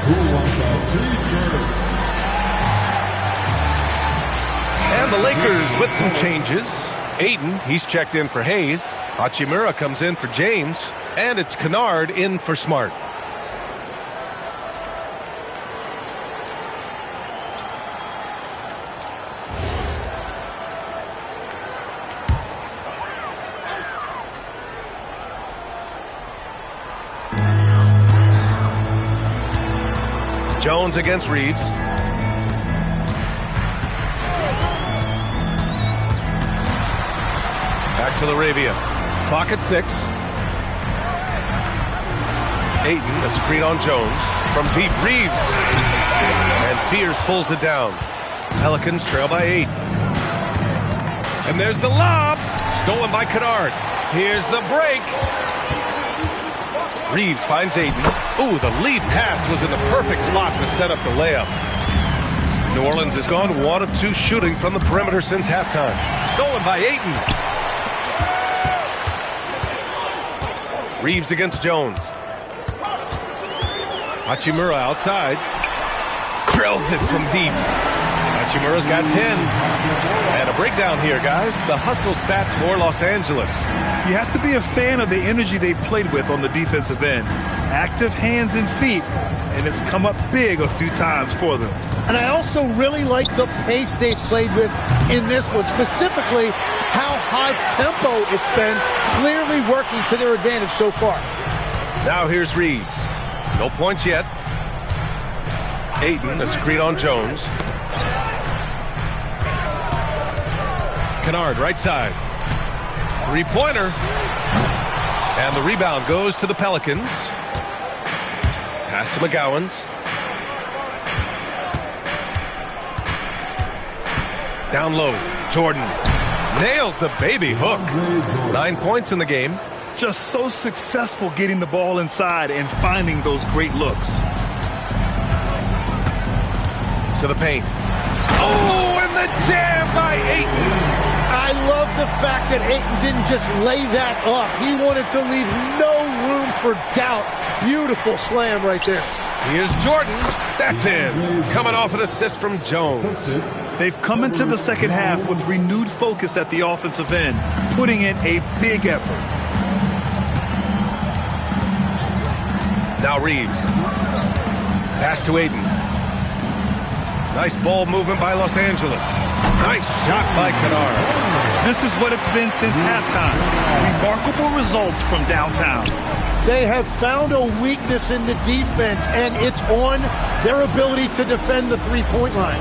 [SPEAKER 5] Who wants a T-shirt?
[SPEAKER 1] And the Lakers with some changes. Ayton, he's checked in for Hayes. Hachimura comes in for James. And it's Kunad in for Smart. Jones against Reeves. Back to Arabia. Clock at 6. Ayton, a screen on Jones. From deep, Reeves. And Fears pulls it down. Pelicans trail by 8. And there's the lob. Stolen by Kunad. Here's the break. Reeves finds Ayton. Ooh, the lead pass was in the perfect spot to set up the layup. New Orleans has gone 1 of 2 shooting from the perimeter since halftime. Stolen by Ayton. Reeves against Jones. Hachimura outside. Drills it from deep. Hachimura's got 10. And a breakdown here, guys. The hustle stats for Los Angeles.
[SPEAKER 2] You have to be a fan of the energy they've played with on the defensive end. Active hands and feet, and it's come up big a few times for them.
[SPEAKER 3] And I also really like the pace they've played with in this one, specifically how high tempo it's been, clearly working to their advantage so far.
[SPEAKER 1] Now here's Reeves. No points yet. Ayton, a screen on Jones. Kunad, right side. Three-pointer. And the rebound goes to the Pelicans. Pass to McGowan's. Down low, Jordan nails the baby hook. 9 points in the game.
[SPEAKER 2] Just so successful getting the ball inside and finding those great looks.
[SPEAKER 1] To the paint. Oh, and the jam by Ayton.
[SPEAKER 3] I love the fact that Ayton didn't just lay that up. He wanted to leave no room for doubt. Beautiful slam right there.
[SPEAKER 1] Here's Jordan. That's in. Coming off an assist from Jones.
[SPEAKER 2] They've come into the second half with renewed focus at the offensive end, putting in a big effort.
[SPEAKER 1] Now Reeves. Pass to Ayton. Nice ball movement by Los Angeles. Nice shot by Kunad.
[SPEAKER 2] This is what it's been since halftime. Remarkable results from downtown.
[SPEAKER 3] They have found a weakness in the defense, and it's on their ability to defend the three-point line.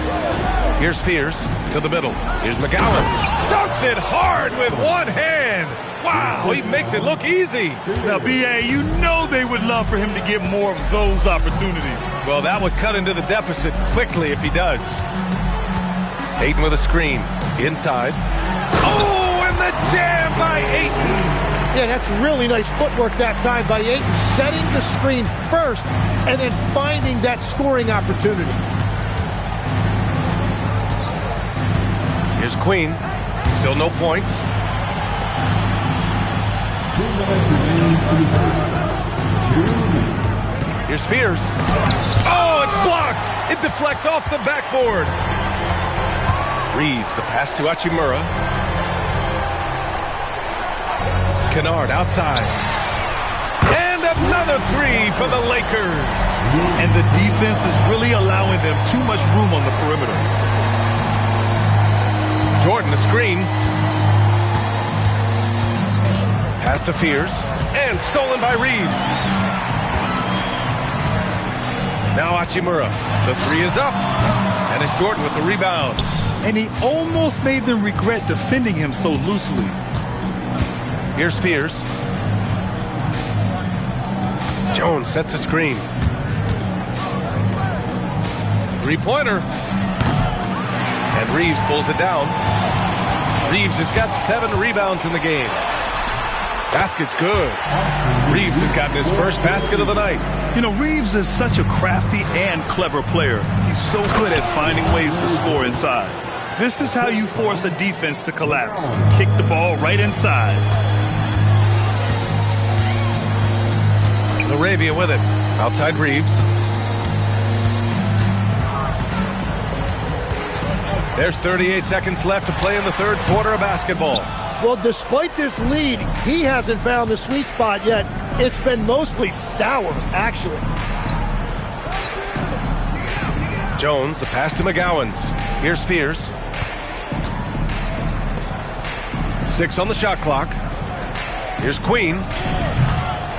[SPEAKER 1] Here's Fears to the middle. Here's McGowan. Dunks it hard with one hand. Wow, he makes it look easy.
[SPEAKER 2] Now, B.A., you know they would love for him to get more of those opportunities.
[SPEAKER 1] Well, that would cut into the deficit quickly if he does. Ayton with a screen. Inside. Oh, and the jam by Ayton.
[SPEAKER 3] Yeah, that's really nice footwork that time by Ayton, setting the screen first and then finding that scoring opportunity.
[SPEAKER 1] Here's Queen. Still no points.
[SPEAKER 5] 2 minutes remaining.
[SPEAKER 1] Here's Fears. Oh, it's blocked. It deflects off the backboard. Reeves, the pass to Hachimura. Kunad outside. And another three for the Lakers.
[SPEAKER 2] And the defense is really allowing them too much room on the perimeter.
[SPEAKER 1] Jordan, the screen. Pass to Fears. And stolen by Reeves. Now Hachimura. The three is up. And it's Jordan with the rebound.
[SPEAKER 2] And he almost made them regret defending him so loosely.
[SPEAKER 1] Here's Fears. Jones sets a screen. Three-pointer. And Reeves pulls it down. Reeves has got 7 rebounds in the game. Basket's good. Reeves has gotten his first basket of the night.
[SPEAKER 2] You know, Reeves is such a crafty and clever player. He's so good at finding ways to score inside. This is how you force a defense to collapse. Kick the ball right inside.
[SPEAKER 1] Arabia with it. Outside Reeves. There's 38 seconds left to play in the third quarter of basketball.
[SPEAKER 3] Well, despite this lead, he hasn't found the sweet spot yet. It's been mostly sour, actually.
[SPEAKER 1] Jones, the pass to McGowans. Here's Fears. 6 on the shot clock. Here's Queen.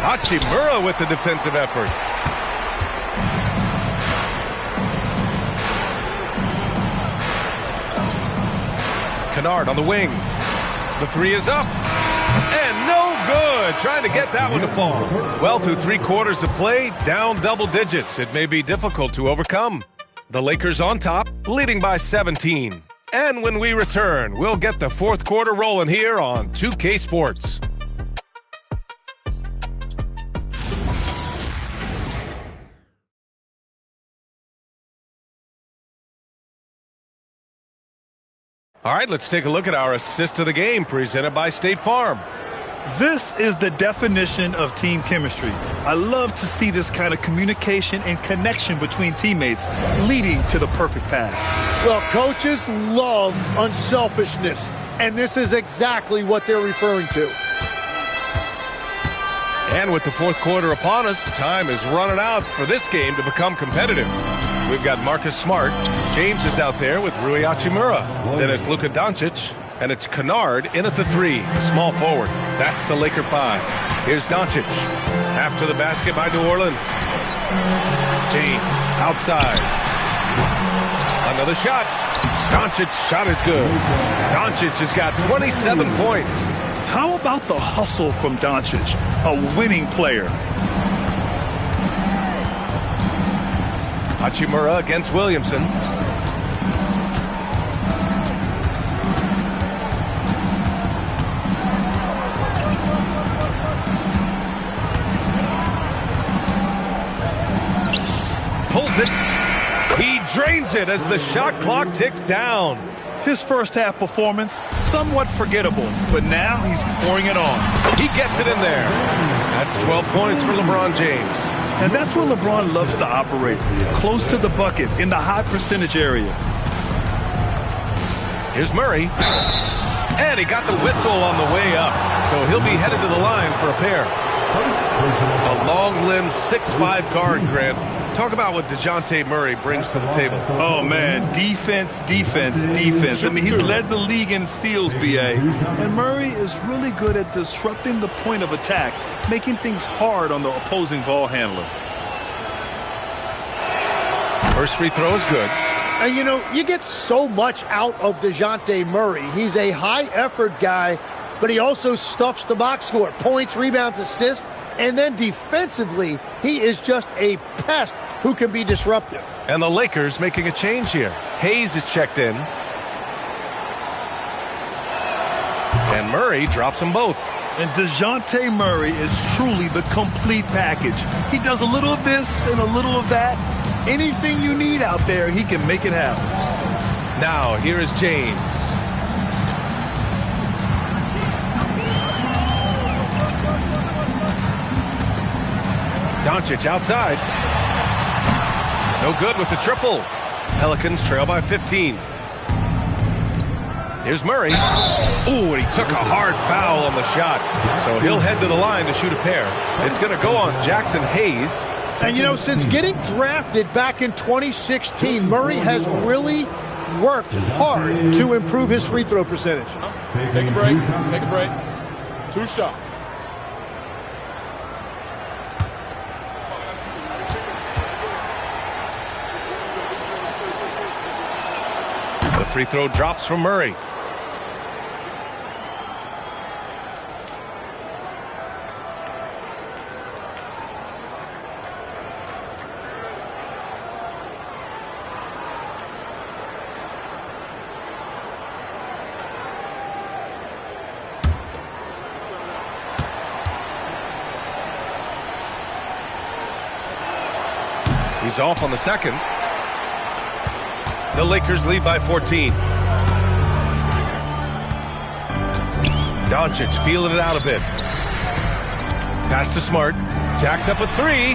[SPEAKER 1] Hachimura with the defensive effort. Kunad on the wing. The 3 is up. And no good. Trying to get that one to fall. Well, through 3 quarters of play, down double digits. It may be difficult to overcome. The Lakers on top, leading by 17. And when we return, we'll get the fourth quarter rolling here on 2K Sports. All right, let's take a look at our assist of the game presented by State Farm.
[SPEAKER 2] This is the definition of team chemistry. I love to see this kind of communication and connection between teammates leading to the perfect pass.
[SPEAKER 3] Well, coaches love unselfishness, and this is exactly what they're referring to.
[SPEAKER 1] And with the fourth quarter upon us, time is running out for this game to become competitive. We've got Marcus Smart. James is out there with Rui Hachimura. Then it's Luka Doncic, and it's Kunad in at the 3, small forward. That's the Laker 5. Here's Doncic. After the basket by New Orleans. James outside. Another shot. Doncic's shot is good. Doncic has got 27 points.
[SPEAKER 2] How about the hustle from Doncic, a winning player?
[SPEAKER 1] Hachimura against Williamson. Pulls it. He drains it as the shot clock ticks down.
[SPEAKER 2] His first half performance, somewhat forgettable, but now he's pouring it on.
[SPEAKER 1] He gets it in there. That's 12 points for LeBron James.
[SPEAKER 2] And that's where LeBron loves to operate, close to the bucket in the high percentage area.
[SPEAKER 1] Here's Murray. And he got the whistle on the way up, so he'll be headed to the line for a pair. A long-limbed 6'5" guard, Grant. Talk about what DeJounte Murray brings to the table.
[SPEAKER 2] Oh, man, defense, defense, defense. I mean, he's led the league in steals, B.A. And Murray is really good at disrupting the point of attack, making things hard on the opposing ball handler.
[SPEAKER 1] First free throw is good.
[SPEAKER 3] And, you know, you get so much out of DeJounte Murray. He's a high-effort guy, but he also stuffs the box score. Points, rebounds, assists. And then defensively, he is just a pest who can be disruptive.
[SPEAKER 1] And the Lakers making a change here. Hayes is checked in. And Murray drops them both.
[SPEAKER 2] And DeJounte Murray is truly the complete package. He does a little of this and a little of that. Anything you need out there, he can make it happen.
[SPEAKER 1] Now, here is James. Doncic outside. No good with the triple. Pelicans trail by 15. Here's Murray. Ooh, and he took a hard foul on the shot. So he'll head to the line to shoot a pair. It's going to go on Jackson Hayes.
[SPEAKER 3] And, you know, since getting drafted back in 2016, Murray has really worked hard to improve his free throw percentage.
[SPEAKER 9] Take a break. Take a break. 2 shots.
[SPEAKER 1] The free throw drops from Murray. is off on the second. The Lakers lead by 14. Doncic feeling it out a bit. Pass to Smart. Jacks up a three.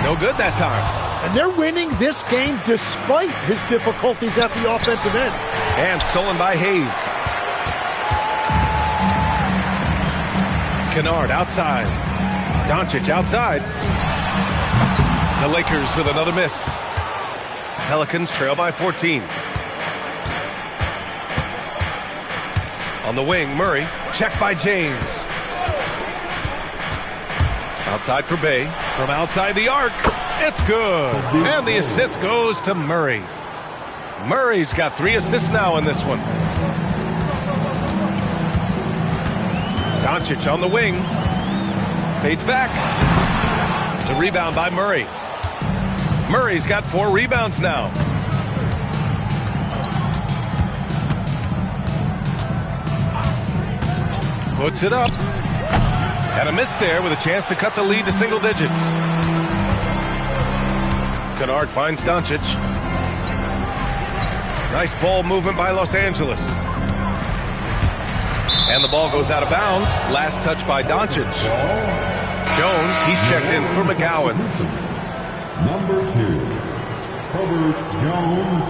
[SPEAKER 1] No good that time.
[SPEAKER 3] And they're winning this game despite his difficulties at the offensive end.
[SPEAKER 1] And stolen by Hayes. Kunad outside. Doncic outside. The Lakers with another miss. Pelicans trail by 14. On the wing, Murray. Checked by James. Outside for Bay. From outside the arc. It's good. And the assist goes to Murray. Murray's got 3 assists now in this one. Doncic on the wing. Fades back. The rebound by Murray. Murray's got 4 rebounds now. Puts it up. And a miss there with a chance to cut the lead to single digits. Kunad finds Doncic. Nice ball movement by Los Angeles. And the ball goes out of bounds. Last touch by Doncic. Jones, he's checked in for McGowan's.
[SPEAKER 5] Number 2, Herbert Jones.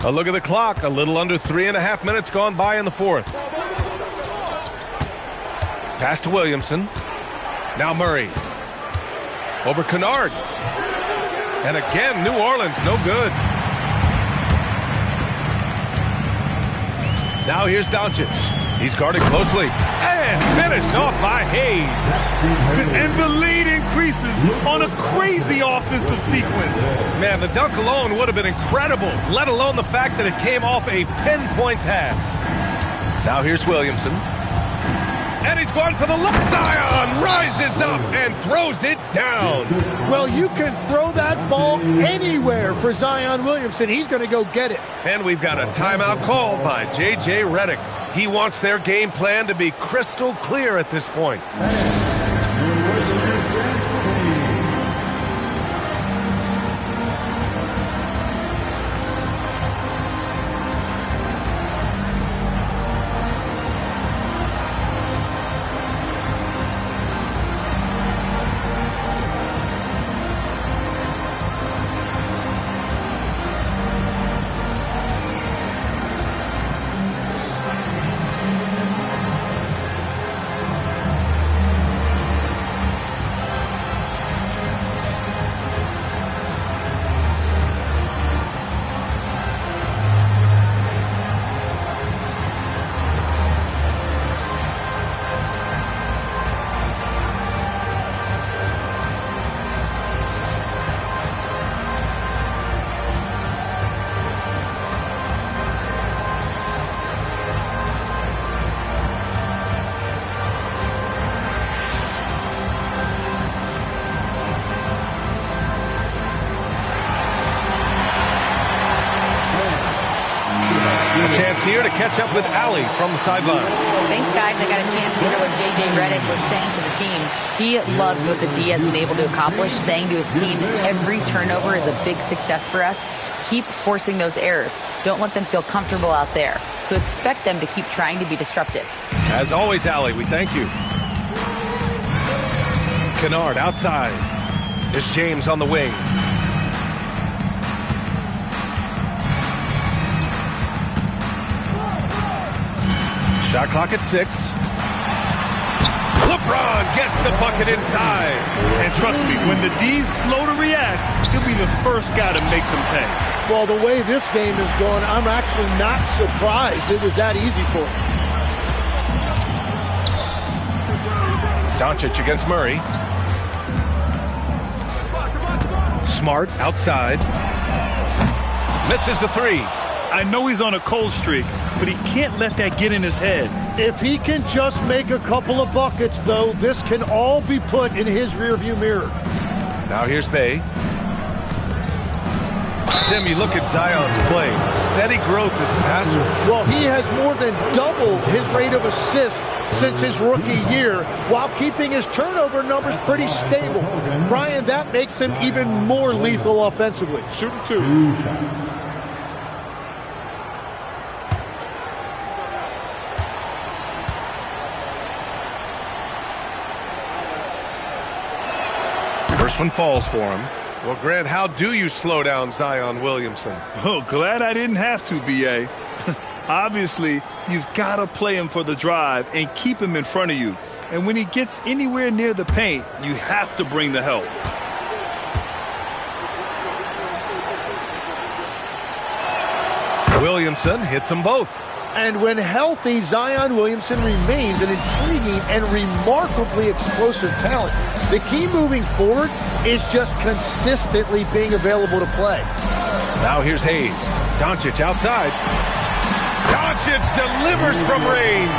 [SPEAKER 1] A look at the clock. A little under 3.5 minutes gone by in the fourth. Pass to Williamson. Now Murray. Over Kunad. And again, New Orleans, no good. Now here's Doncic. He's guarded closely. And finished off by Hayes.
[SPEAKER 2] And the lead increases on a crazy offensive sequence.
[SPEAKER 1] Man, the dunk alone would have been incredible, let alone the fact that it came off a pinpoint pass. Now here's Williamson. And he's going for the look. Zion rises up and throws it down.
[SPEAKER 3] Well, you can throw that ball anywhere for Zion Williamson. He's going to go get it.
[SPEAKER 1] And we've got a timeout called by J.J. Redick. He wants their game plan to be crystal clear at this point. Here to catch up with Allie from the sideline.
[SPEAKER 4] Thanks, guys. I got a chance to hear what J.J. Redick was saying to the team. He loves what the D has been able to accomplish, saying to his team, every turnover is a big success for us. Keep forcing those errors. Don't let them feel comfortable out there. So expect them to keep trying to be disruptive.
[SPEAKER 1] As always, Allie, we thank you. Kunad outside. There's James on the wing. Shot clock at 6. LeBron gets the bucket inside.
[SPEAKER 2] And trust me, when the D's slow to react, he'll be the first guy to make them pay.
[SPEAKER 3] Well, the way this game is going, I'm actually not surprised it was that easy for him.
[SPEAKER 1] Doncic against Murray. Smart outside. Misses the 3.
[SPEAKER 2] I know he's on a cold streak, but he can't let that get in his head.
[SPEAKER 3] If he can just make a couple of buckets, though, this can all be put in his rearview mirror.
[SPEAKER 1] Now here's Bay. Tim, you look at Zion's play. Steady growth as a passer.
[SPEAKER 3] Well, he has more than doubled his rate of assists since his rookie year, while keeping his turnover numbers pretty stable. Brian, that makes him even more lethal offensively.
[SPEAKER 9] Shooting 2.
[SPEAKER 1] First one falls for him. Well, Grant, how do you slow down Zion Williamson?
[SPEAKER 2] Oh, glad I didn't have to, B.A. Obviously, you've got to play him for the drive and keep him in front of you. And when he gets anywhere near the paint, you have to bring the help.
[SPEAKER 1] Williamson hits them both.
[SPEAKER 3] And when healthy, Zion Williamson remains an intriguing and remarkably explosive talent. The key moving forward is just consistently being available to play.
[SPEAKER 1] Now here's Hayes. Doncic outside. Doncic delivers from range.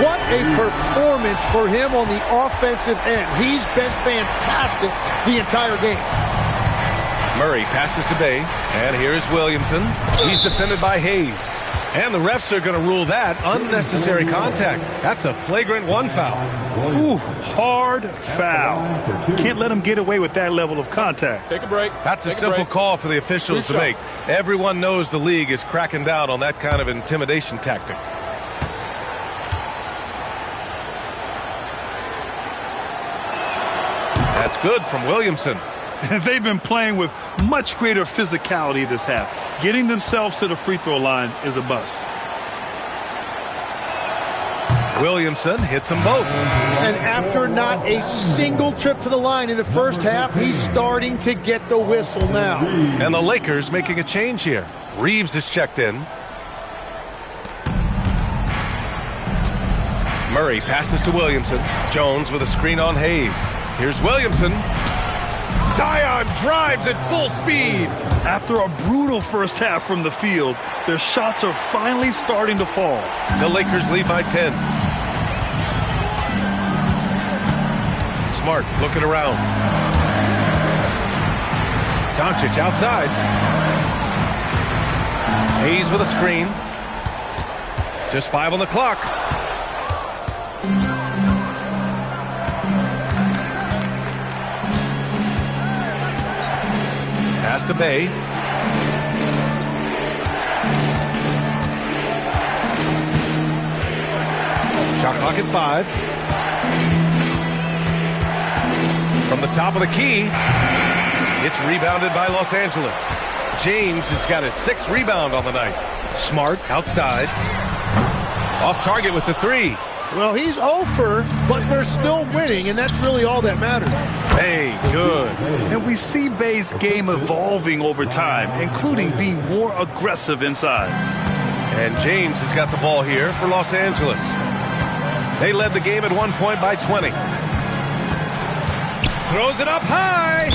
[SPEAKER 3] What a performance for him on the offensive end. He's been fantastic the entire game.
[SPEAKER 1] Murray passes to Bay, and here's Williamson. He's defended by Hayes. And the refs are going to rule that unnecessary contact. That's a flagrant 1 foul.
[SPEAKER 2] Ooh, hard foul. Can't let him get away with that level of contact.
[SPEAKER 9] Take a break.
[SPEAKER 1] That's a simple call for the officials to make. Everyone knows the league is cracking down on that kind of intimidation tactic. That's good from Williamson.
[SPEAKER 2] They've been playing with much greater physicality this half. Getting themselves to the free throw line is a bust.
[SPEAKER 1] Williamson hits them both.
[SPEAKER 3] And after not a single trip to the line in the first half, he's starting to get the whistle now.
[SPEAKER 1] And the Lakers making a change here. Reeves is checked in. Murray passes to Williamson. Jones with a screen on Hayes. Here's Williamson. Zion drives at full speed.
[SPEAKER 2] After a brutal first half from the field, their shots are finally starting to fall.
[SPEAKER 1] The Lakers lead by 10. Smart looking around. Doncic outside. Hayes with a screen. Just 5 on the clock. Pass to Bay. Shot clock at 5. From the top of the key, it's rebounded by Los Angeles. James has got his 6th rebound on the night. Smart outside. Off target with the 3.
[SPEAKER 3] Well, he's over, but they're still winning, and that's really all that matters.
[SPEAKER 1] Bay, good.
[SPEAKER 2] And we see Bay's game evolving over time, including being more aggressive inside.
[SPEAKER 1] And James has got the ball here for Los Angeles. They led the game at 1 point by 20. Throws it up high.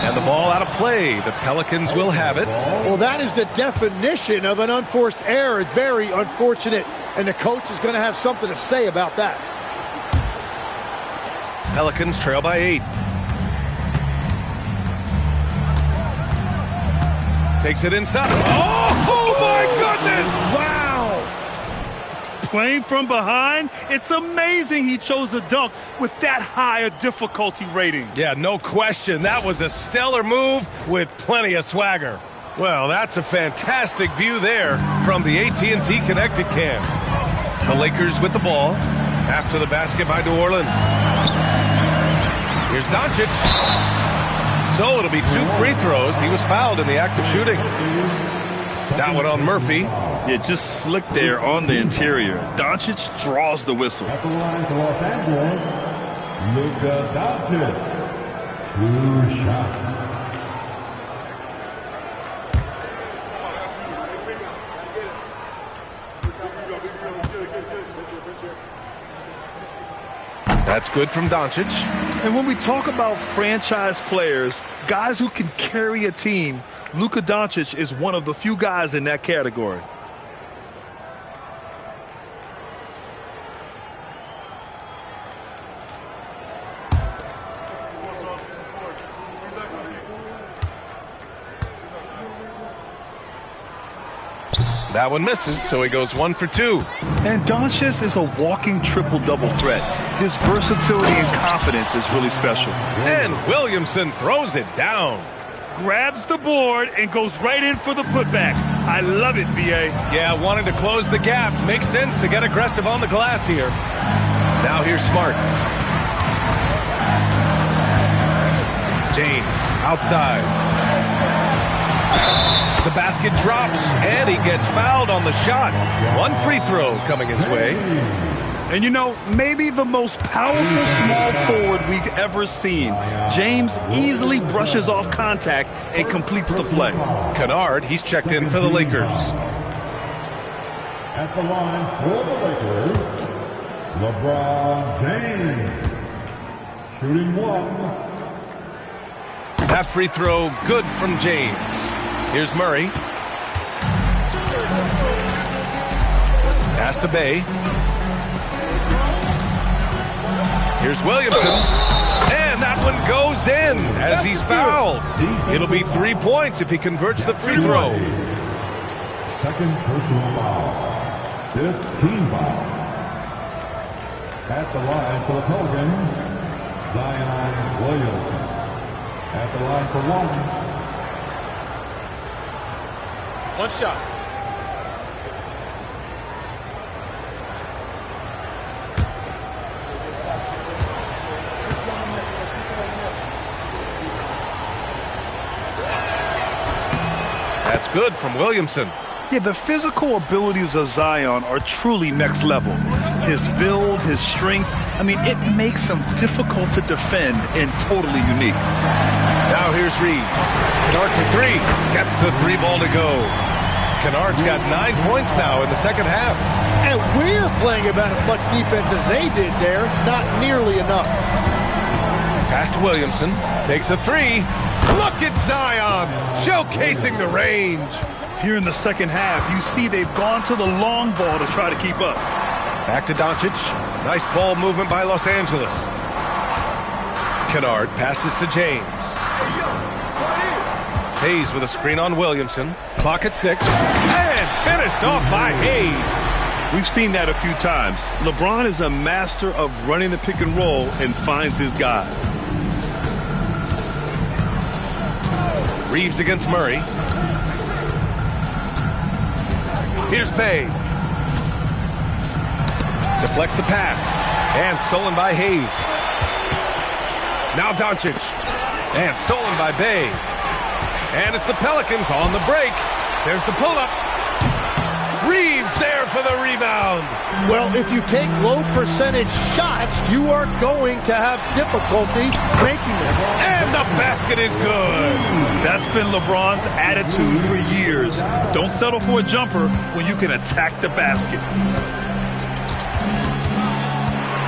[SPEAKER 1] And the ball out of play. The Pelicans will have it.
[SPEAKER 3] Well, that is the definition of an unforced error. Very unfortunate. And the coach is going to have something to say about that.
[SPEAKER 1] Pelicans trail by 8. Takes it inside. Oh my goodness!
[SPEAKER 3] Wow!
[SPEAKER 2] Playing from behind, it's amazing he chose a dunk with that high a difficulty rating.
[SPEAKER 1] Yeah, no question. That was a stellar move with plenty of swagger. Well, that's a fantastic view there from the AT&T Connected Cam. The Lakers with the ball after the basket by New Orleans. Here's Doncic. So it'll be 2 free throws. He was fouled in the act of shooting. That one on Murphy.
[SPEAKER 2] Yeah, just slick there on the interior. Doncic draws the whistle.
[SPEAKER 5] At the line for Los Angeles, Luka Doncic. 2 shots.
[SPEAKER 1] That's good from Doncic.
[SPEAKER 2] And when we talk about franchise players, guys who can carry a team, Luka Doncic is one of the few guys in that category.
[SPEAKER 1] That one misses, so he goes 1 for 2.
[SPEAKER 2] And Doncic is a walking triple-double threat. His versatility and confidence is really special.
[SPEAKER 1] And Williamson throws it down.
[SPEAKER 2] Grabs the board and goes right in for the putback. I love it, B.A.
[SPEAKER 1] Yeah, wanting to close the gap. Makes sense to get aggressive on the glass here. Now here's Smart. James, outside. The basket drops, and he gets fouled on the shot. 1 free throw coming his way.
[SPEAKER 2] And you know, maybe the most powerful small forward we've ever seen. James easily brushes off contact and completes the play.
[SPEAKER 1] Kunad, he's checked in for the Lakers.
[SPEAKER 5] At the line for the Lakers, LeBron James. Shooting 1.
[SPEAKER 1] That free throw good from James. Here's Murray. Pass to Bay. Here's Williamson. And that one goes in as he's fouled. It'll be 3 points if he converts the free throw.
[SPEAKER 5] Second personal foul. 5th team foul. At the line for the Pelicans, Zion Williamson. At the line for 1.
[SPEAKER 9] 1 shot.
[SPEAKER 1] That's good from Williamson.
[SPEAKER 2] Yeah, the physical abilities of Zion are truly next level. His build, his strength, I mean, it makes him difficult to defend and totally unique.
[SPEAKER 1] Now here's Reeves. Kunad for 3. Gets the 3 ball to go. Kennard's got 9 points now in the second half.
[SPEAKER 3] And we're playing about as much defense as they did there. Not nearly enough.
[SPEAKER 1] Pass to Williamson. Takes a 3. Look at Zion showcasing the range.
[SPEAKER 2] Here in the second half, you see they've gone to the long ball to try to keep up.
[SPEAKER 1] Back to Doncic. Nice ball movement by Los Angeles. Kunad passes to James. Hayes with a screen on Williamson. Clock at 6. And finished off by Hayes.
[SPEAKER 2] We've seen that a few times. LeBron is a master of running the pick and roll and finds his guy.
[SPEAKER 1] Reeves against Murray. Here's Bay. Deflects the pass. And stolen by Hayes. Now Doncic. And stolen by Bay. And it's the Pelicans on the break. There's the pull-up. Reeves there for the rebound.
[SPEAKER 3] Well, if you take low percentage shots, you are going to have difficulty making them.
[SPEAKER 1] And the basket is good.
[SPEAKER 2] That's been LeBron's attitude for years. Don't settle for a jumper when you can attack the basket.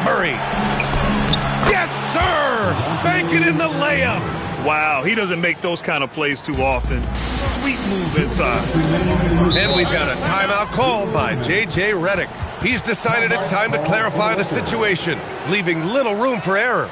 [SPEAKER 1] Murray. Yes, sir! Bank it in the layup.
[SPEAKER 2] Wow, he doesn't make those kind of plays too often. Sweet move inside.
[SPEAKER 1] And we've got a timeout called by J.J. Redick. He's decided it's time to clarify the situation, leaving little room for error.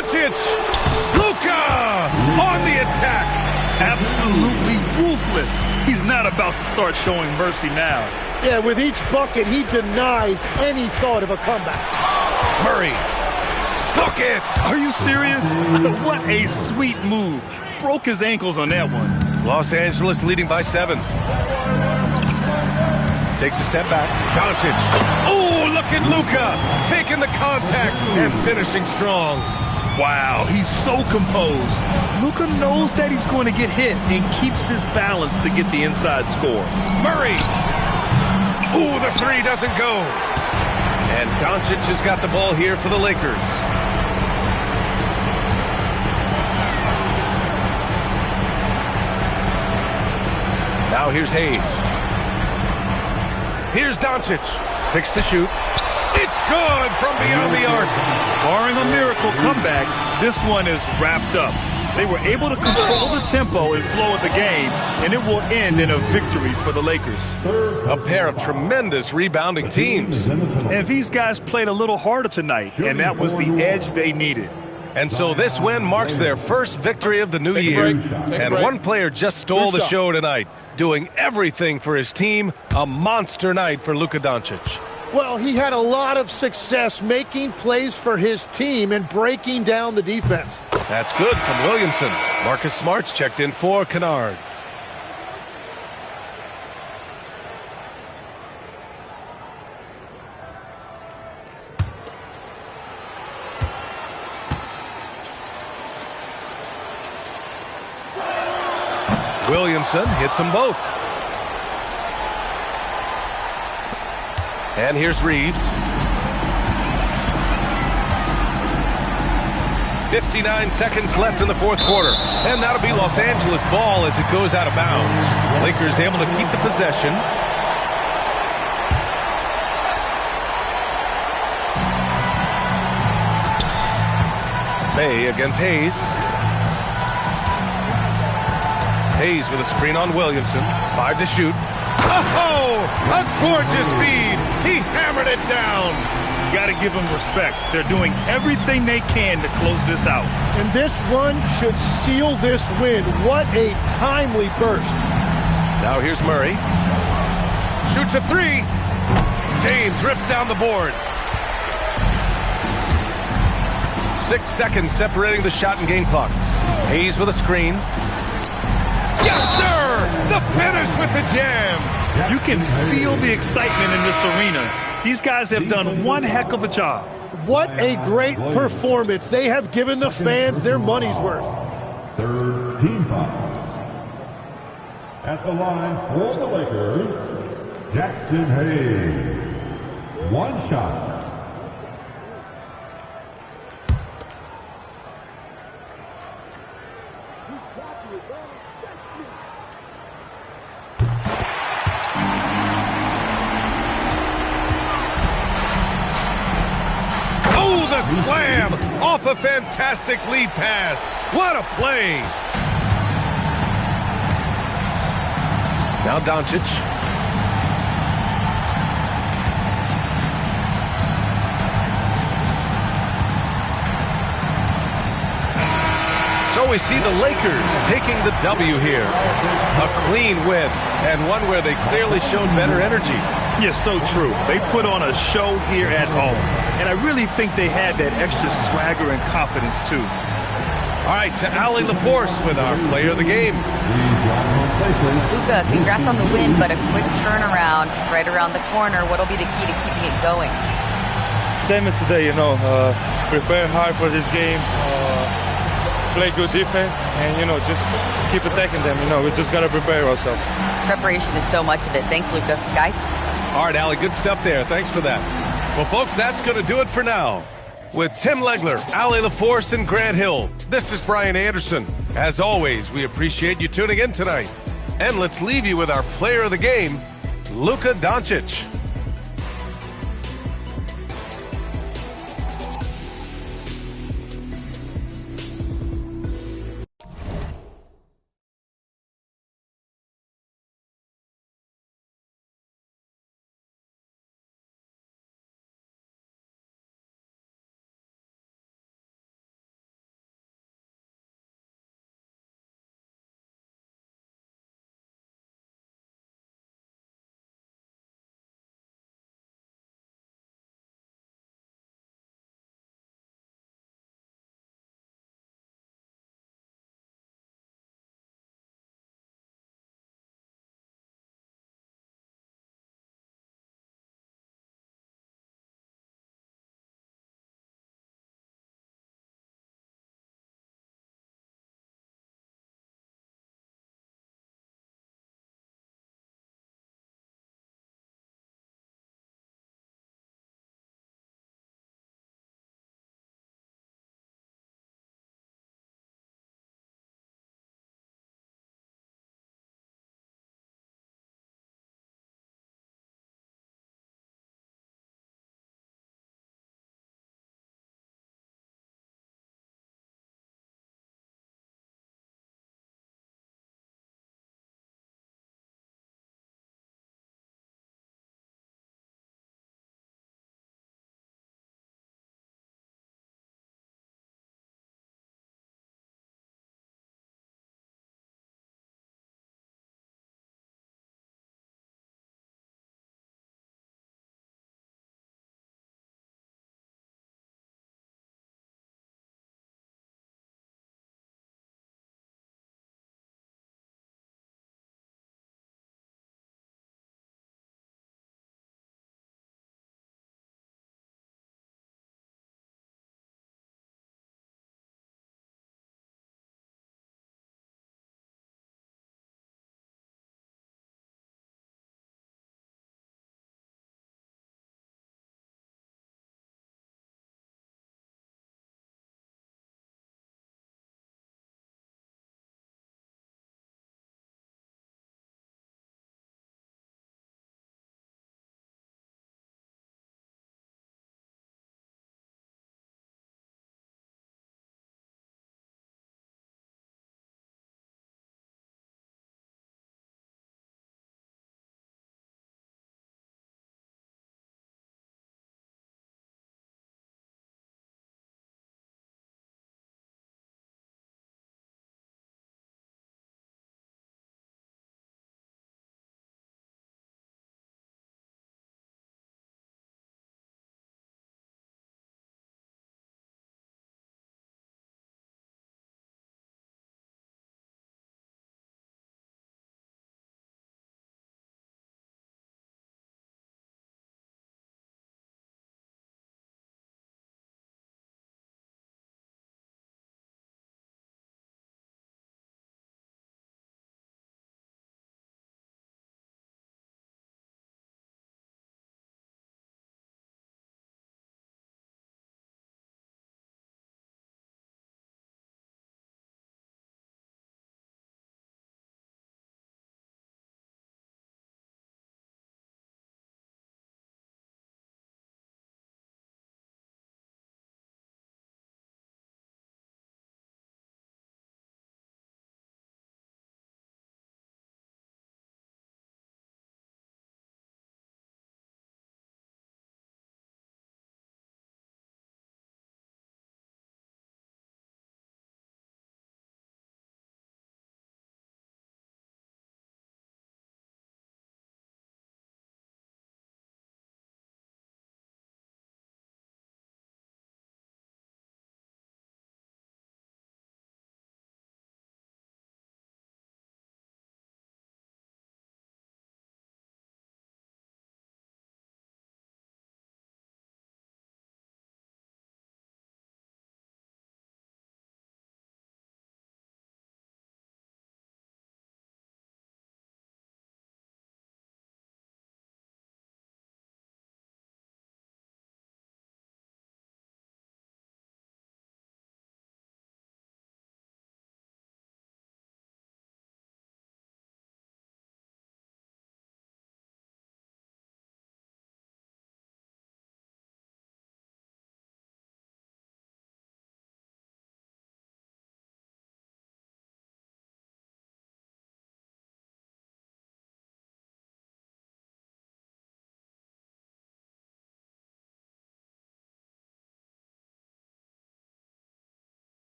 [SPEAKER 1] Doncic! Luka on the attack!
[SPEAKER 2] Absolutely ruthless. He's not about to start showing mercy now.
[SPEAKER 3] Yeah, with each bucket, he denies any thought of a comeback.
[SPEAKER 1] Murray. Book it!
[SPEAKER 2] Are you serious? What a sweet move. Broke his ankles on that one.
[SPEAKER 1] Los Angeles leading by 7. Takes a step back. Doncic. Oh, look at Luka taking the contact and finishing strong.
[SPEAKER 2] Wow, he's so composed. Luka knows that he's going to get hit and keeps his balance to get the inside score.
[SPEAKER 1] Murray. Ooh, the three doesn't go. And Doncic has got the ball here for the Lakers. Now here's Hayes. Here's Doncic. 6 to shoot. It's good from beyond the arc.
[SPEAKER 2] Barring a miracle comeback, this one is wrapped up. They were able to control the tempo and flow of the game, and it will end in a victory for the Lakers.
[SPEAKER 1] A pair of tremendous rebounding teams.
[SPEAKER 2] And these guys played a little harder tonight, and that was the edge they needed.
[SPEAKER 1] And so this win marks their first victory of the new year. And one player just stole the show tonight, doing everything for his team. A monster night for Luka Doncic.
[SPEAKER 3] Well, he had a lot of success making plays for his team and breaking down the defense.
[SPEAKER 1] That's good from Williamson. Marcus Smart's checked in for Kunad. Williamson hits them both. And here's Reeves. 59 seconds left in the fourth quarter. And that'll be Los Angeles ball as it goes out of bounds. Lakers able to keep the possession. May against Hayes. Hayes with a screen on Williamson. 5 to shoot. Oh, a gorgeous feed. He hammered it down.
[SPEAKER 2] Got to give them respect. They're doing everything they can to close this out.
[SPEAKER 3] And this run should seal this win. What a timely burst.
[SPEAKER 1] Now here's Murray. Shoots a 3. James rips down the board. 6 seconds separating the shot and game clocks. Hayes with a screen. Yes, sir! The finish with the jam.
[SPEAKER 2] You can feel the excitement in this arena. These guys have done one heck of a job.
[SPEAKER 3] What a great performance. They have given the fans their money's worth.
[SPEAKER 5] Third team foul. At the line for the Lakers, Jackson Hayes. 1 shot.
[SPEAKER 1] Slam off a fantastic lead pass. What a play. Now Doncic. So we see the Lakers taking the W here. A clean win and one where they clearly showed better energy.
[SPEAKER 2] Yes, so true. They put on a show here at home. And I really think they had that extra swagger and confidence, too.
[SPEAKER 1] All right, to Allie LaForce with our player of the game.
[SPEAKER 4] Luka, congrats on the win, but a quick turnaround right around the corner. What'll be the key to keeping it going?
[SPEAKER 10] Same as today, prepare hard for this game, play good defense, and, just keep attacking them. We just got to prepare ourselves.
[SPEAKER 4] Preparation is so much of it. Thanks, Luka. Guys?
[SPEAKER 1] All right, Allie, good stuff there. Thanks for that. Well, folks, that's going to do it for now. With Tim Legler, Allie LaForce, and Grant Hill, this is Brian Anderson. As always, we appreciate you tuning in tonight. And let's leave you with our player of the game, Luka Doncic.